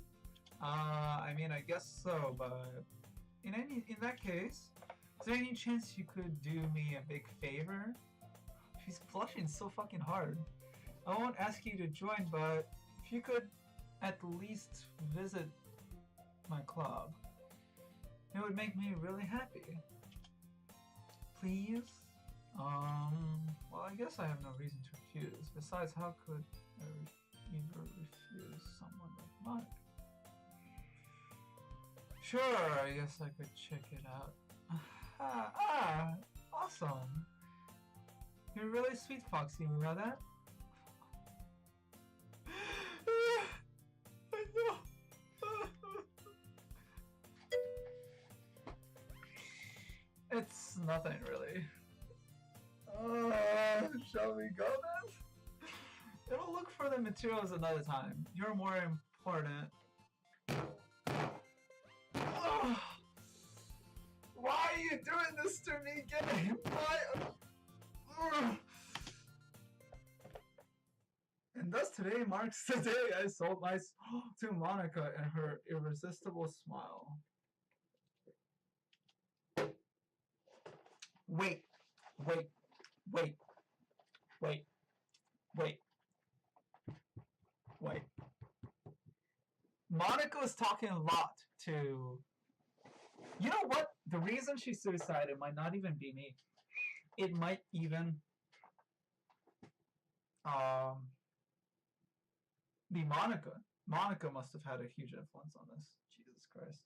I mean, I guess so, but in that case, is there any chance you could do me a big favor? She's blushing so fucking hard. I won't ask you to join, but if you could at least visit my club, it would make me really happy. Please? Well, I guess I have no reason to refuse. Besides, how could I ever refuse someone like Monica? Sure, I guess I could check it out. Awesome. You're really sweet, Foxy, you know that? I know. It's nothing, really. Shall we go then? It'll look for the materials another time. You're more important. Why are you doing this to me, game? Why? And thus today marks the day I sold my soul to Monica and her irresistible smile. Wait. Monica was talking a lot to... You know what? The reason she suicided might not even be me. It might even be Monica. Monica must have had a huge influence on this. Jesus Christ.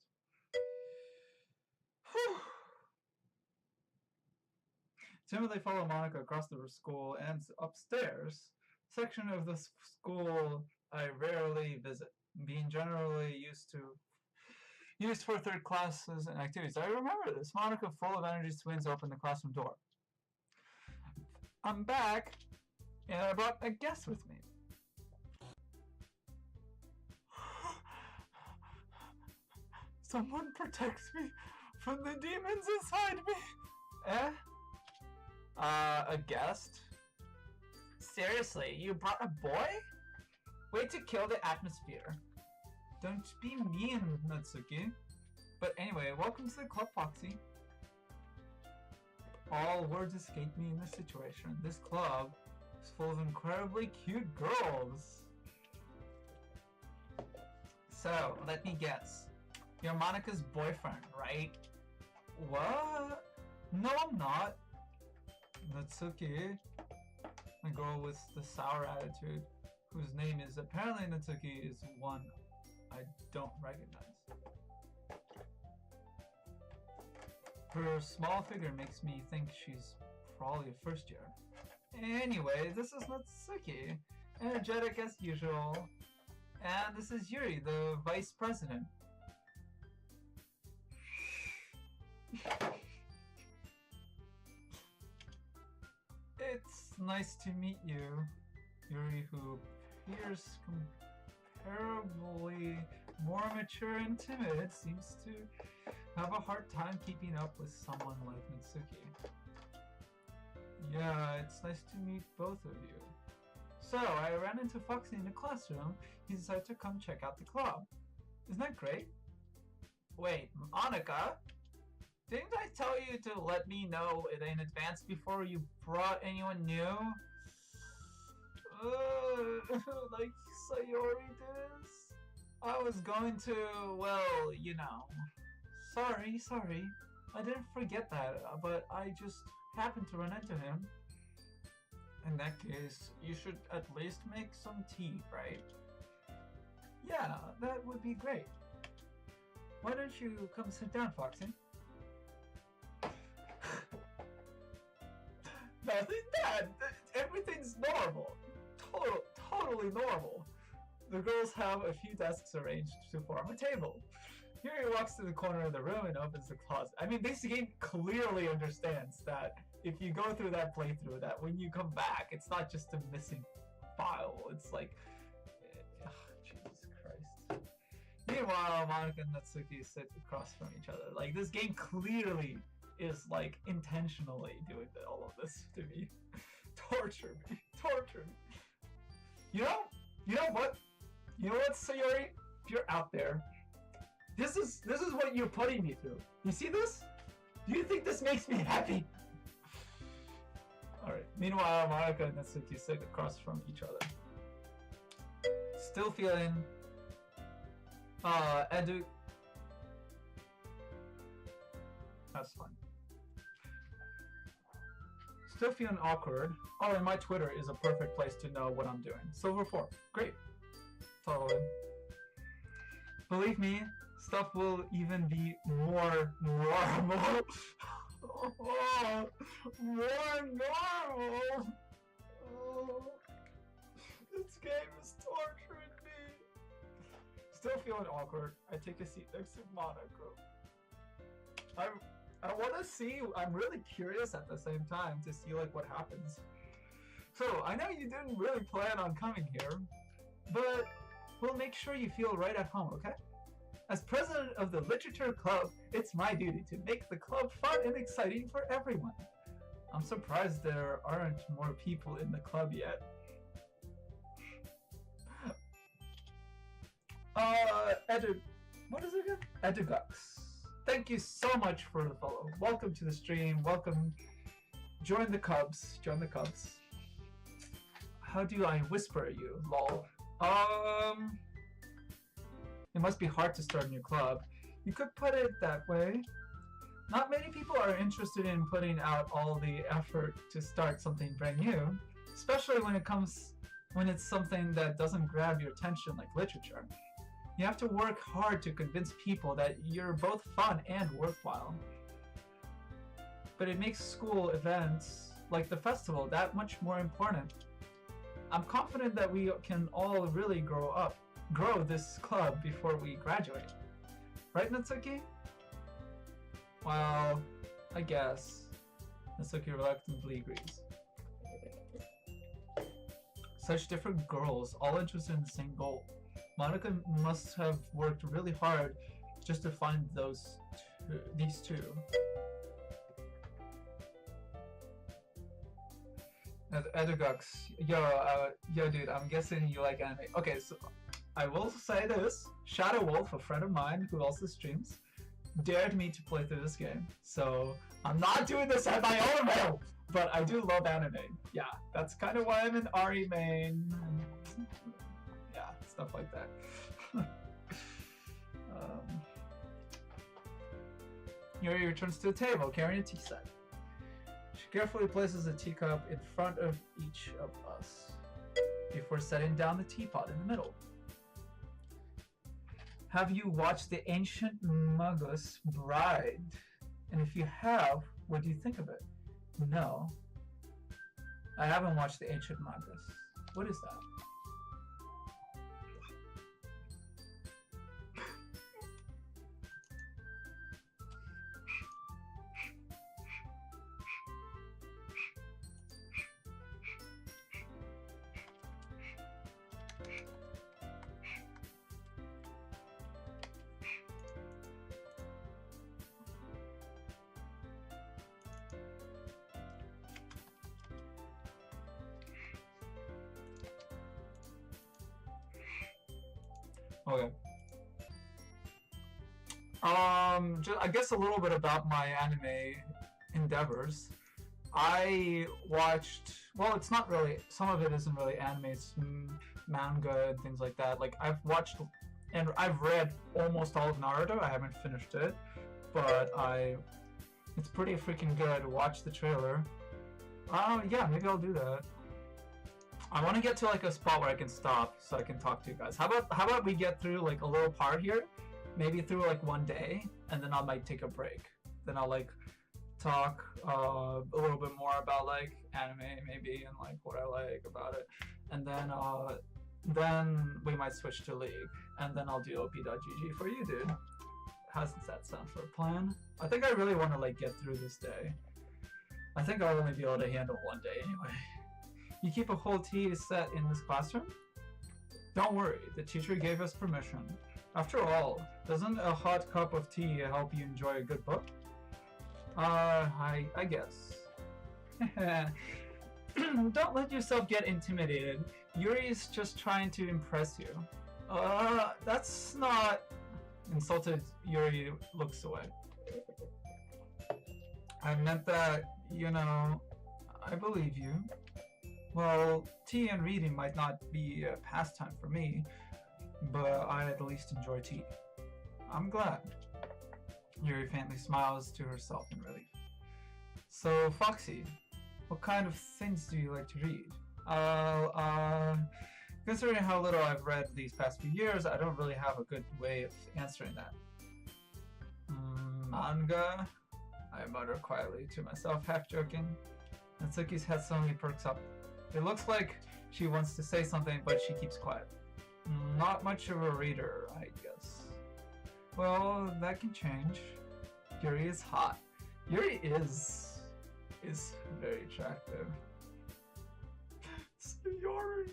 Whew. Timidly follow Monica across the school and upstairs. Section of the school I rarely visit, being generally used for third classes and activities. I remember this. Monica, full of energy, swings open the classroom door. I'm back, and I brought a guest with me. Someone protect me from the demons inside me. Eh? A guest? Seriously, you brought a boy? Way to kill the atmosphere. Don't be mean, Natsuki. But anyway, welcome to the club, Foxy. All words escape me in this situation. This club is full of incredibly cute girls. So, let me guess. You're Monika's boyfriend, right? What? No, I'm not. Natsuki. The girl with the sour attitude, whose name is apparently Natsuki, is one I don't recognize. Her small figure makes me think she's probably a first year. Anyway, this is Natsuki, energetic as usual. And this is Yuri, the vice president. It's nice to meet you, Yuri, who appears comparably more mature and timid, seems to have a hard time keeping up with someone like Natsuki. Yeah, it's nice to meet both of you. So, I ran into Foxy in the classroom. He decided to come check out the club. Isn't that great? Wait, Monika? Didn't I tell you to let me know in advance before you brought anyone new? Like Sayori did? I was going to, well, you know. Sorry. I didn't forget that, but I just happened to run into him. In that case, you should at least make some tea, right? Yeah, that would be great. Why don't you come sit down, Foxy? Nothing bad. Everything's normal. Totally normal. The girls have a few desks arranged to form a table. Yuri walks to the corner of the room and opens the closet. I mean, this game clearly understands that if you go through that playthrough, that when you come back, it's not just a missing file. It's like, Jesus Christ. Meanwhile, Monika and Natsuki sit across from each other. Like, this game clearly is like intentionally doing all of this to me. Torture me. You know what, Sayori? If you're out there, this is what you're putting me through. You see this? Do you think this makes me happy? Alright. Meanwhile, Monika and Natsuki sit across from each other. Still feeling that's fine. Still feeling awkward. Oh, and my Twitter is a perfect place to know what I'm doing. Silver 4. Great. Follow in. Believe me, stuff will even be more normal. More normal. This game is torturing me. Still feeling awkward. I take a seat next to Monika. I want to see. I'm really curious at the same time to see like what happens. So I know you didn't really plan on coming here, but we'll make sure you feel right at home, okay? As president of the literature club, it's my duty to make the club fun and exciting for everyone. I'm surprised there aren't more people in the club yet. What is it again? Edugux. Thank you so much for the follow. Welcome to the stream. Welcome. Join the Cubs. How do I whisper you? Lol. It must be hard to start a new club. You could put it that way. Not many people are interested in putting out all the effort to start something brand new, especially when it's something that doesn't grab your attention like literature. You have to work hard to convince people that you're both fun and worthwhile. But it makes school events like the festival that much more important. I'm confident that we can all really grow this club before we graduate. Right, Natsuki? Well, I guess. Natsuki reluctantly agrees. Such different girls, all interested in the same goal. Monika must have worked really hard just to find these two. Edugux, yo, dude, I'm guessing you like anime. Okay, so I will say this: Shadow Wolf, a friend of mine who also streams, dared me to play through this game. So I'm not doing this at my own will, but I do love anime. Yeah, that's kind of why I'm an Ari main. Yeah, stuff like that. Yuri returns to the table, carrying a tea set. She carefully places a teacup in front of each of us before setting down the teapot in the middle. Have you watched the Ancient Magus Bride? And if you have, what do you think of it? No. I haven't watched the Ancient Magus. What is that? Okay. I guess a little bit about my anime endeavors. I watched, well, it's not really, some of it isn't really anime, it's manga and things like that. Like, I've watched and I've read almost all of Naruto. I haven't finished it, but it's pretty freaking good. Watch the trailer. Yeah, maybe I'll do that. I want to get to like a spot where I can stop so I can talk to you guys. How about we get through like a little part here, maybe through like one day, and then I might take a break. Then I'll like talk a little bit more about like anime maybe and like what I like about it, and then we might switch to League, and then I'll do op.gg for you, dude. How does that sound for a plan? I think I really want to like get through this day. I think I'll only be able to handle one day anyway. You keep a whole tea set in this classroom? Don't worry, the teacher gave us permission. After all, doesn't a hot cup of tea help you enjoy a good book? I guess. Don't let yourself get intimidated. Yuri's just trying to impress you. That's not... Insulted Yuri looks away. I meant that, you know, I believe you. Well, tea and reading might not be a pastime for me, but I at least enjoy tea. I'm glad. Yuri faintly smiles to herself in relief. So, Foxy, what kind of things do you like to read? Considering how little I've read these past few years, I don't really have a good way of answering that. Manga? I mutter quietly to myself, half joking. Natsuki's head suddenly perks up. It looks like she wants to say something, but she keeps quiet. Not much of a reader, I guess. Well, that can change. Yuri is hot. Yuri is very attractive. Yuri!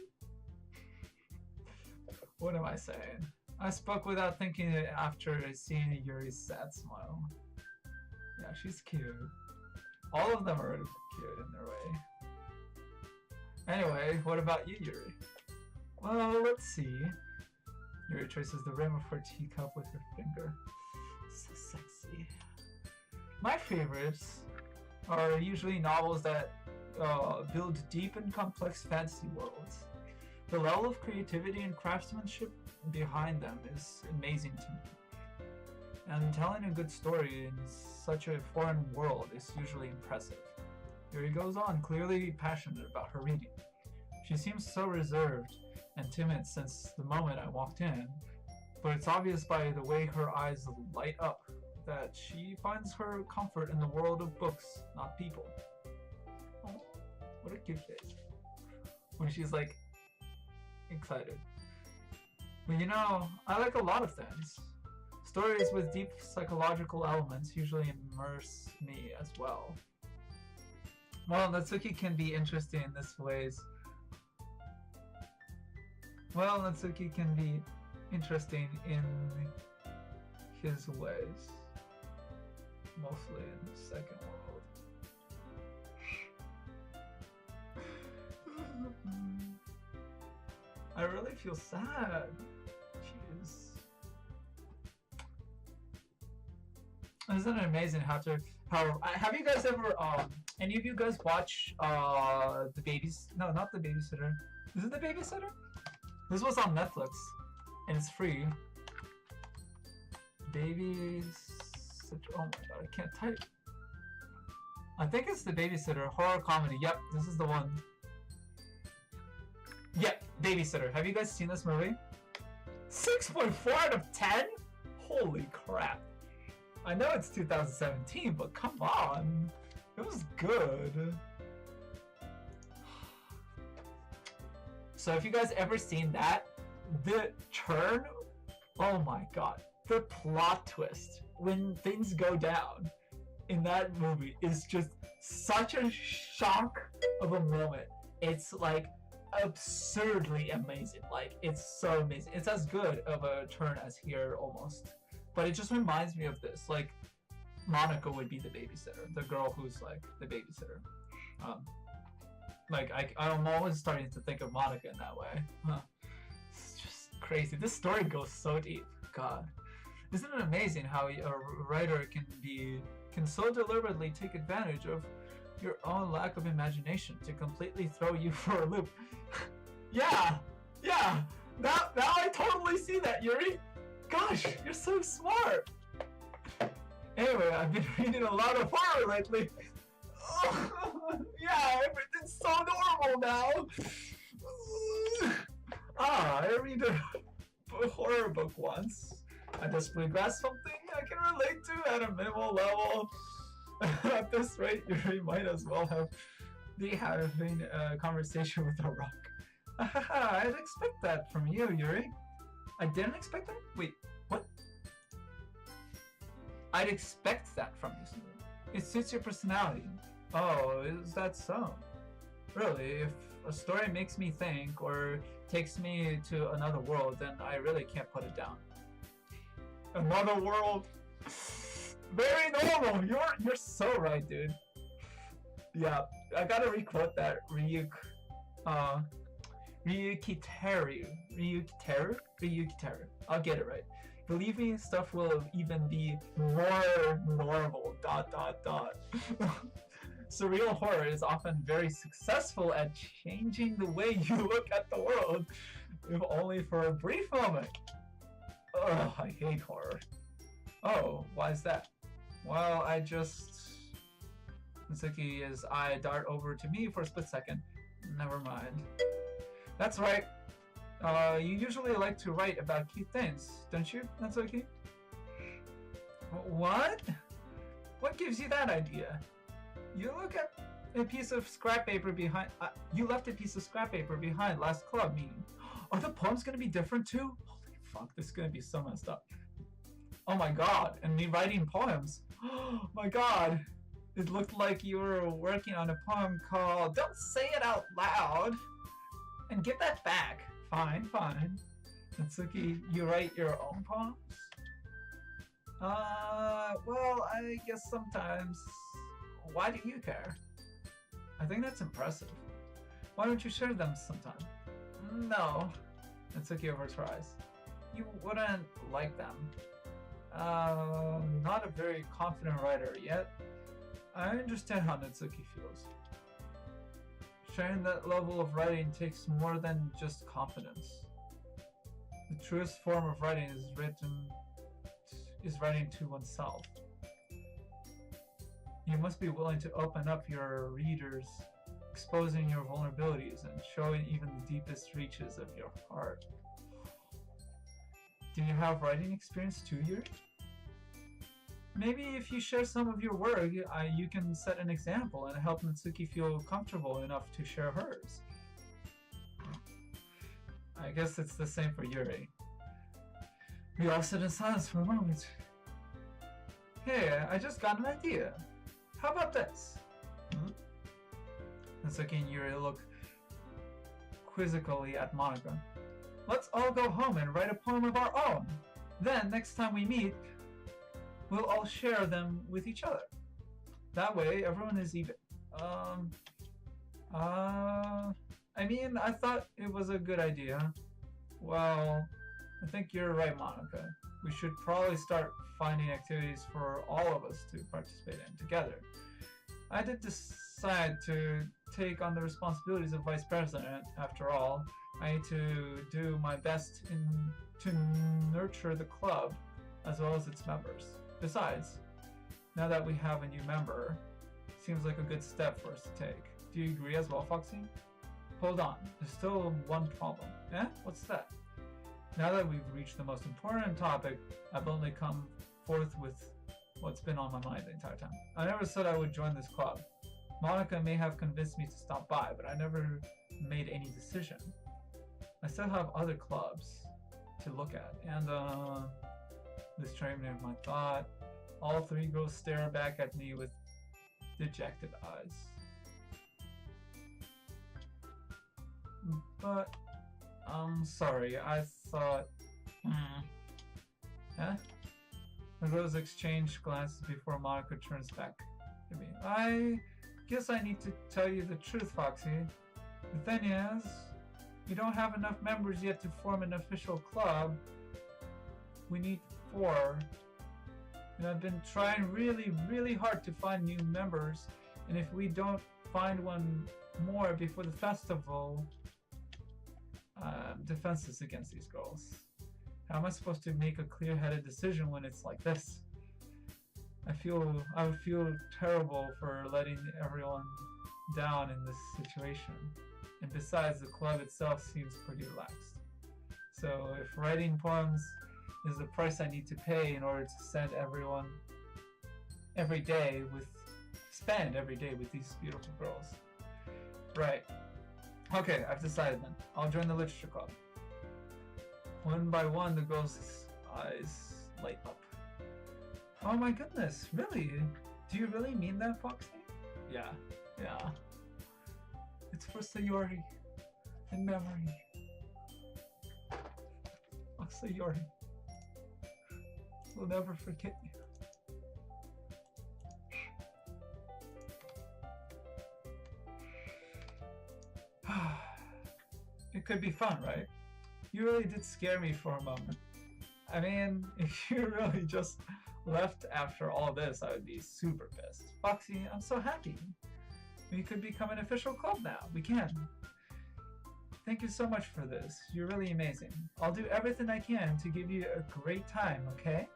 What am I saying? I spoke without thinking it after seeing Yuri's sad smile. Yeah, she's cute. All of them are cute in their way. Anyway, what about you, Yuri? Well, let's see. Yuri traces the rim of her teacup with her finger. So sexy. My favorites are usually novels that build deep and complex fantasy worlds. The level of creativity and craftsmanship behind them is amazing to me. And telling a good story in such a foreign world is usually impressive. Yuri goes on, clearly passionate about her reading. She seems so reserved and timid since the moment I walked in, but it's obvious by the way her eyes light up that she finds her comfort in the world of books, not people. Oh, what a cute face. When she's like, excited. But you know, I like a lot of things. Stories with deep psychological elements usually immerse me as well. Well, Natsuki can be interesting in this ways. Well, Natsuki can be interesting in his ways. Mostly in the second world. I really feel sad. Jeez. Isn't it amazing how have you guys ever any of you guys watch the babies? No, not the babysitter. Is it the babysitter? This was on Netflix and it's free. Babysitter. Oh my god, I can't type. I think it's the babysitter horror comedy. Yep, this is the one. Yep, Babysitter. Have you guys seen this movie? 6.4 out of 10? Holy crap. I know it's 2017, but come on. It was good. So if you guys ever seen that, the turn, oh my god. The plot twist when things go down in that movie is just such a shock of a moment. It's like absurdly amazing. Like, it's so amazing. It's as good of a turn as here almost. But it just reminds me of this. Like, Monica would be the babysitter, the girl who's like the babysitter. Like I'm always starting to think of Monica in that way. Huh. It's just crazy. This story goes so deep. God, isn't it amazing how a writer can so deliberately take advantage of your own lack of imagination to completely throw you for a loop? Yeah. Now I totally see that, Yuri. Gosh, you're so smart. Anyway, I've been reading a lot of horror lately. Yeah, everything's so normal now. I read a horror book once. I desperately grasped something I can relate to at a minimal level. At this rate, Yuri might as well be having a conversation with a rock. I'd expect that from you, Yuri. I didn't expect that? Wait, what? I'd expect that from you. It suits your personality. Oh, is that so? Really, if a story makes me think or takes me to another world, then I really can't put it down. Another world? Very normal! You're so right, dude. Yeah, I gotta requote that Ryukiteru. I'll get it right. Believe me, stuff will even be more normal. ... Surreal horror is often very successful at changing the way you look at the world, if only for a brief moment. Ugh, I hate horror. Oh, why is that? Well, Mitsuki's eye dart over to me for a split second. Never mind. That's right. You usually like to write about cute things, don't you, Natsuki? What? What gives you that idea? You look at a piece of scrap paper behind. You left a piece of scrap paper behind last club meeting. Are the poems gonna be different too? Holy fuck, this is gonna be so messed up. Oh my god, and me writing poems. Oh my god. It looked like you were working on a poem called Don't Say It Out Loud. And give that back. Fine. Natsuki, you write your own poems? Well, I guess sometimes. Why do you care? I think that's impressive. Why don't you share them sometime? No. Natsuki overs her eyes. You wouldn't like them. Not a very confident writer yet. I understand how Natsuki feels. Sharing that level of writing takes more than just confidence. The truest form of writing is writing to oneself. You must be willing to open up your readers, exposing your vulnerabilities and showing even the deepest reaches of your heart. Do you have writing experience too, Yuri? Maybe if you share some of your work, you can set an example and help Natsuki feel comfortable enough to share hers. I guess it's the same for Yuri. We all sit in silence for a moment. Hey, I just got an idea. How about this? Natsuki and Yuri look quizzically at Monica. Let's all go home and write a poem of our own. Then, next time we meet, we'll all share them with each other. That way, everyone is even. Um, I mean, I thought it was a good idea. Well, I think you're right, Monica. We should probably start finding activities for all of us to participate in together. I did decide to take on the responsibilities of vice president. After all, I need to do my best to nurture the club as well as its members. Besides, now that we have a new member, seems like a good step for us to take. Do you agree as well, Foxy? Hold on, there's still one problem. Eh? What's that? Now that we've reached the most important topic, I've only come forth with what's been on my mind the entire time. I never said I would join this club. Monica may have convinced me to stop by, but I never made any decision. I still have other clubs to look at, and this terminated my thought. All three girls stare back at me with dejected eyes. But, I'm sorry, I thought... Huh? The girls exchange glances before Monica turns back to me. I guess I need to tell you the truth, Foxy. The thing is, we don't have enough members yet to form an official club. We need 4. And I've been trying really, really hard to find new members, and if we don't find one more before the festival, defenses against these girls. How am I supposed to make a clear-headed decision when it's like this? I would feel terrible for letting everyone down in this situation. And besides, the club itself seems pretty relaxed. So if writing poems is the price I need to pay in order to spend every day with these beautiful girls. Right. Okay, I've decided then. I'll join the literature club. One by one, the girls' eyes light up. Oh my goodness, really? Do you really mean that, Foxy? Yeah. It's for Sayori, in memory. Oh, Sayori. We'll never forget you. It could be fun, right? You really did scare me for a moment. I mean, if you really just left after all this, I would be super pissed. Foxy, I'm so happy. We could become an official club now. We can. Thank you so much for this. You're really amazing. I'll do everything I can to give you a great time, okay?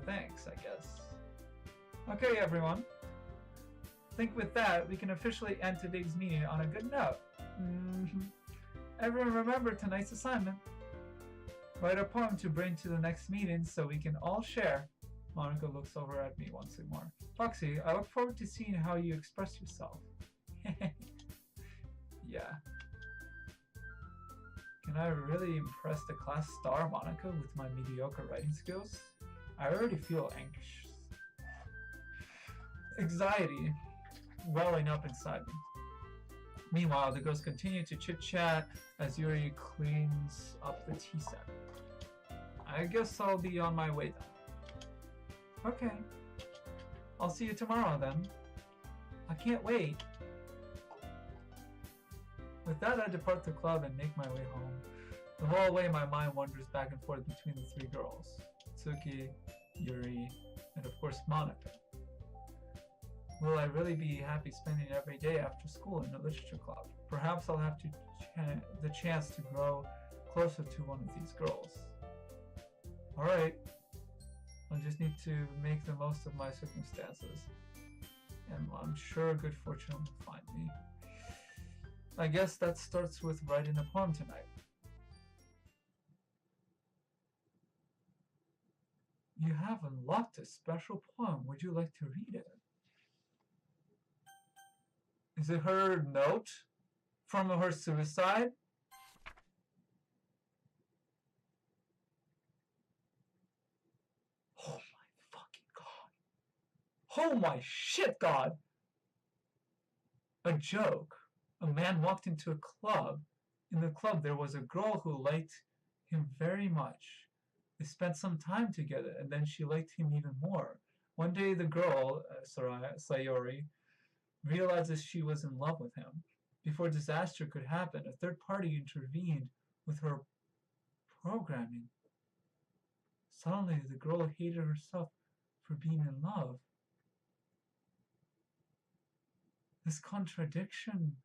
Thanks, I guess. Okay, everyone. I think with that, we can officially end today's meeting on a good note. Everyone remember tonight's assignment. Write a poem to bring to the next meeting so we can all share. Monica looks over at me once more. Foxy, I look forward to seeing how you express yourself. Yeah. Can I really impress the class star, Monica, with my mediocre writing skills? I already feel anxious. Anxiety welling up inside me. Meanwhile, the girls continue to chit-chat as Yuri cleans up the tea set. I guess I'll be on my way then. Okay. I'll see you tomorrow then. I can't wait. With that, I depart the club and make my way home. The whole way, my mind wanders back and forth between the 3 girls. Tsuki, Yuri, and of course Monica. Will I really be happy spending every day after school in the literature club? Perhaps I'll have the chance to grow closer to one of these girls. Alright, I just need to make the most of my circumstances. And I'm sure good fortune will find me. I guess that starts with writing a poem tonight. You have unlocked a special poem. Would you like to read it? Is it her note from her suicide? Oh my fucking god. Oh my shit god. A joke. A man walked into a club. In the club there was a girl who liked him very much. They spent some time together, and then she liked him even more. One day, the girl, Sayori, realizes she was in love with him. Before disaster could happen, a third party intervened with her programming. Suddenly, the girl hated herself for being in love. This contradiction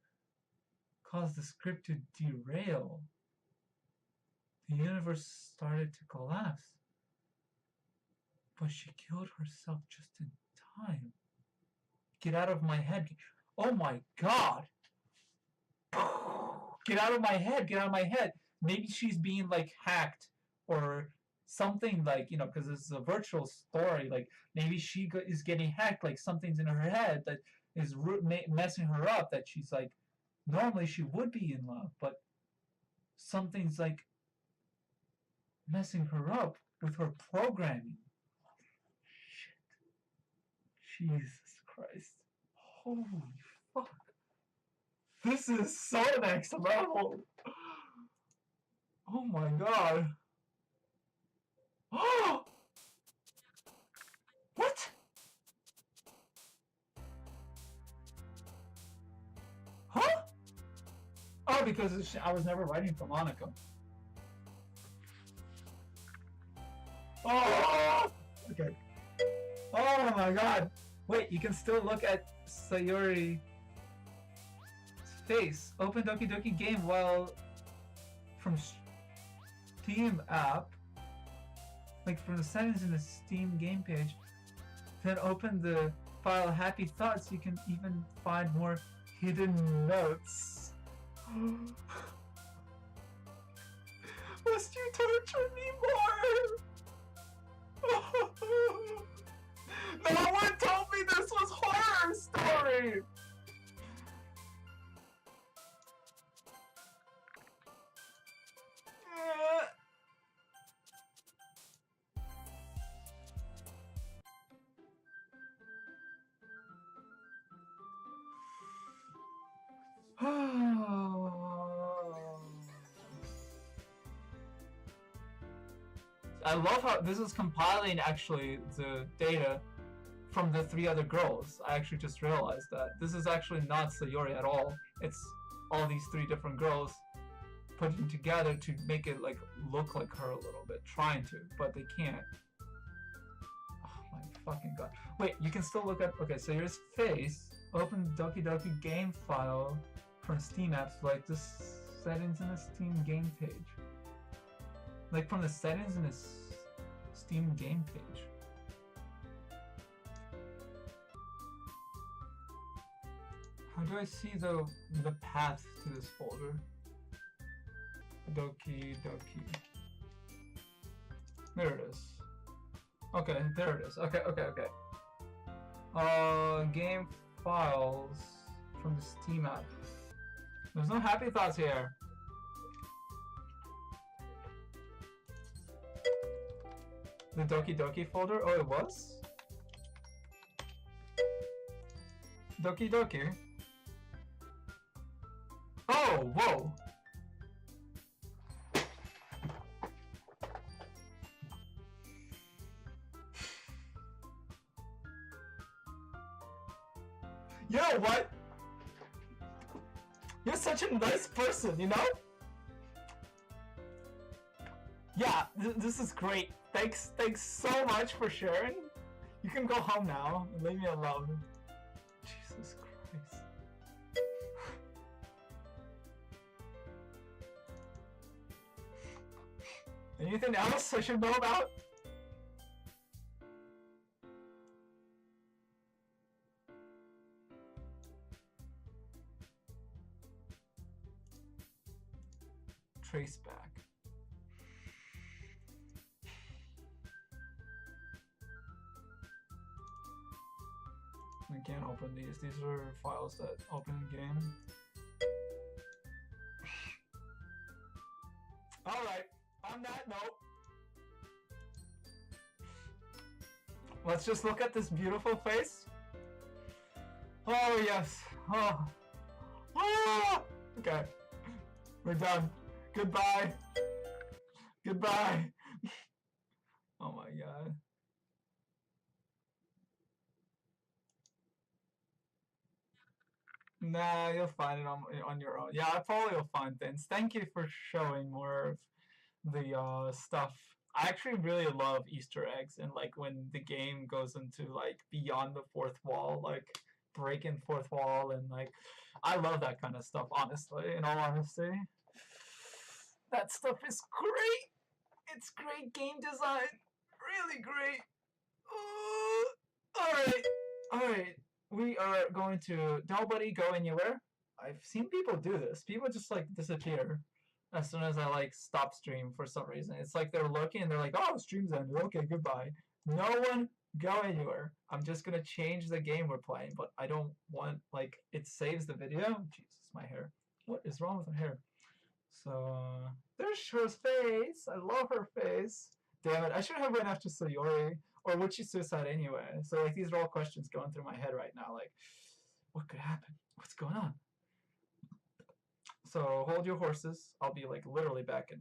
caused the script to derail. The universe started to collapse. But she killed herself just in time. Get out of my head. Oh my god! Get out of my head, get out of my head. Maybe she's being like hacked or something, like, you know, because this is a virtual story. Like maybe she is getting hacked, like something's in her head that is messing her up, that she's like, normally she would be in love, but something's like messing her up with her programming. Shit. Jesus Christ. Holy fuck. This is so next level. Oh my god. Oh! What? Huh? Oh, because I was never writing for Monica. Oh! Okay. Oh my god. Wait, you can still look at Sayori's face. Open Doki Doki game while from Steam app, like from the settings in the Steam game page. Then open the file Happy Thoughts. You can even find more hidden notes. Must you torture me more? No one told me this was horror story! I love how this is compiling actually the data from the 3 other girls. I actually just realized that. This is actually not Sayori at all. It's all these 3 different girls putting together to make it like look like her a little bit. Trying to, but they can't. Oh my fucking god. Wait, you can still look at... Okay, so here's face. Open Doki Doki game file from Steam apps, like the settings in the Steam game page. Like from the settings in the Steam game page. How do I see the path to this folder? Doki Doki. There it is. Okay, there it is. Okay. Game files from the Steam app. There's no Happy Thoughts here. The Doki Doki folder? Oh, it was? Doki Doki? Oh, whoa! You know what? You're such a nice person, you know? Yeah, this is great. Thanks so much for sharing. You can go home now and leave me alone. Jesus Christ. Anything else I should know about? Trace back. We can't open these. These are files that open in game. Alright, on that note, let's just look at this beautiful face. Oh yes. Oh. Ah! Okay. We're done. Goodbye. Goodbye. Oh my god. Nah, you'll find it on your own. Yeah, I probably will find things. Thank you for showing more of the stuff. I actually really love Easter eggs and like when the game goes into like beyond the fourth wall, like breaking fourth wall and like I love that kind of stuff, honestly, in all honesty. That stuff is great. It's great game design. Really great. Alright. Alright. We are going to nobody go anywhere. I've seen people do this. People just like disappear as soon as I like stop stream for some reason. It's like they're looking and they're like, oh, stream's ended. Okay, goodbye. No one go anywhere. I'm just gonna change the game we're playing, but I don't want like it saves the video. Jesus, my hair. What is wrong with my hair? So there's her face. I love her face. Damn it! I should have went after Sayori, or would she suicide anyway? So like these are all questions going through my head right now. Like, what could happen? What's going on? So hold your horses. I'll be like literally back in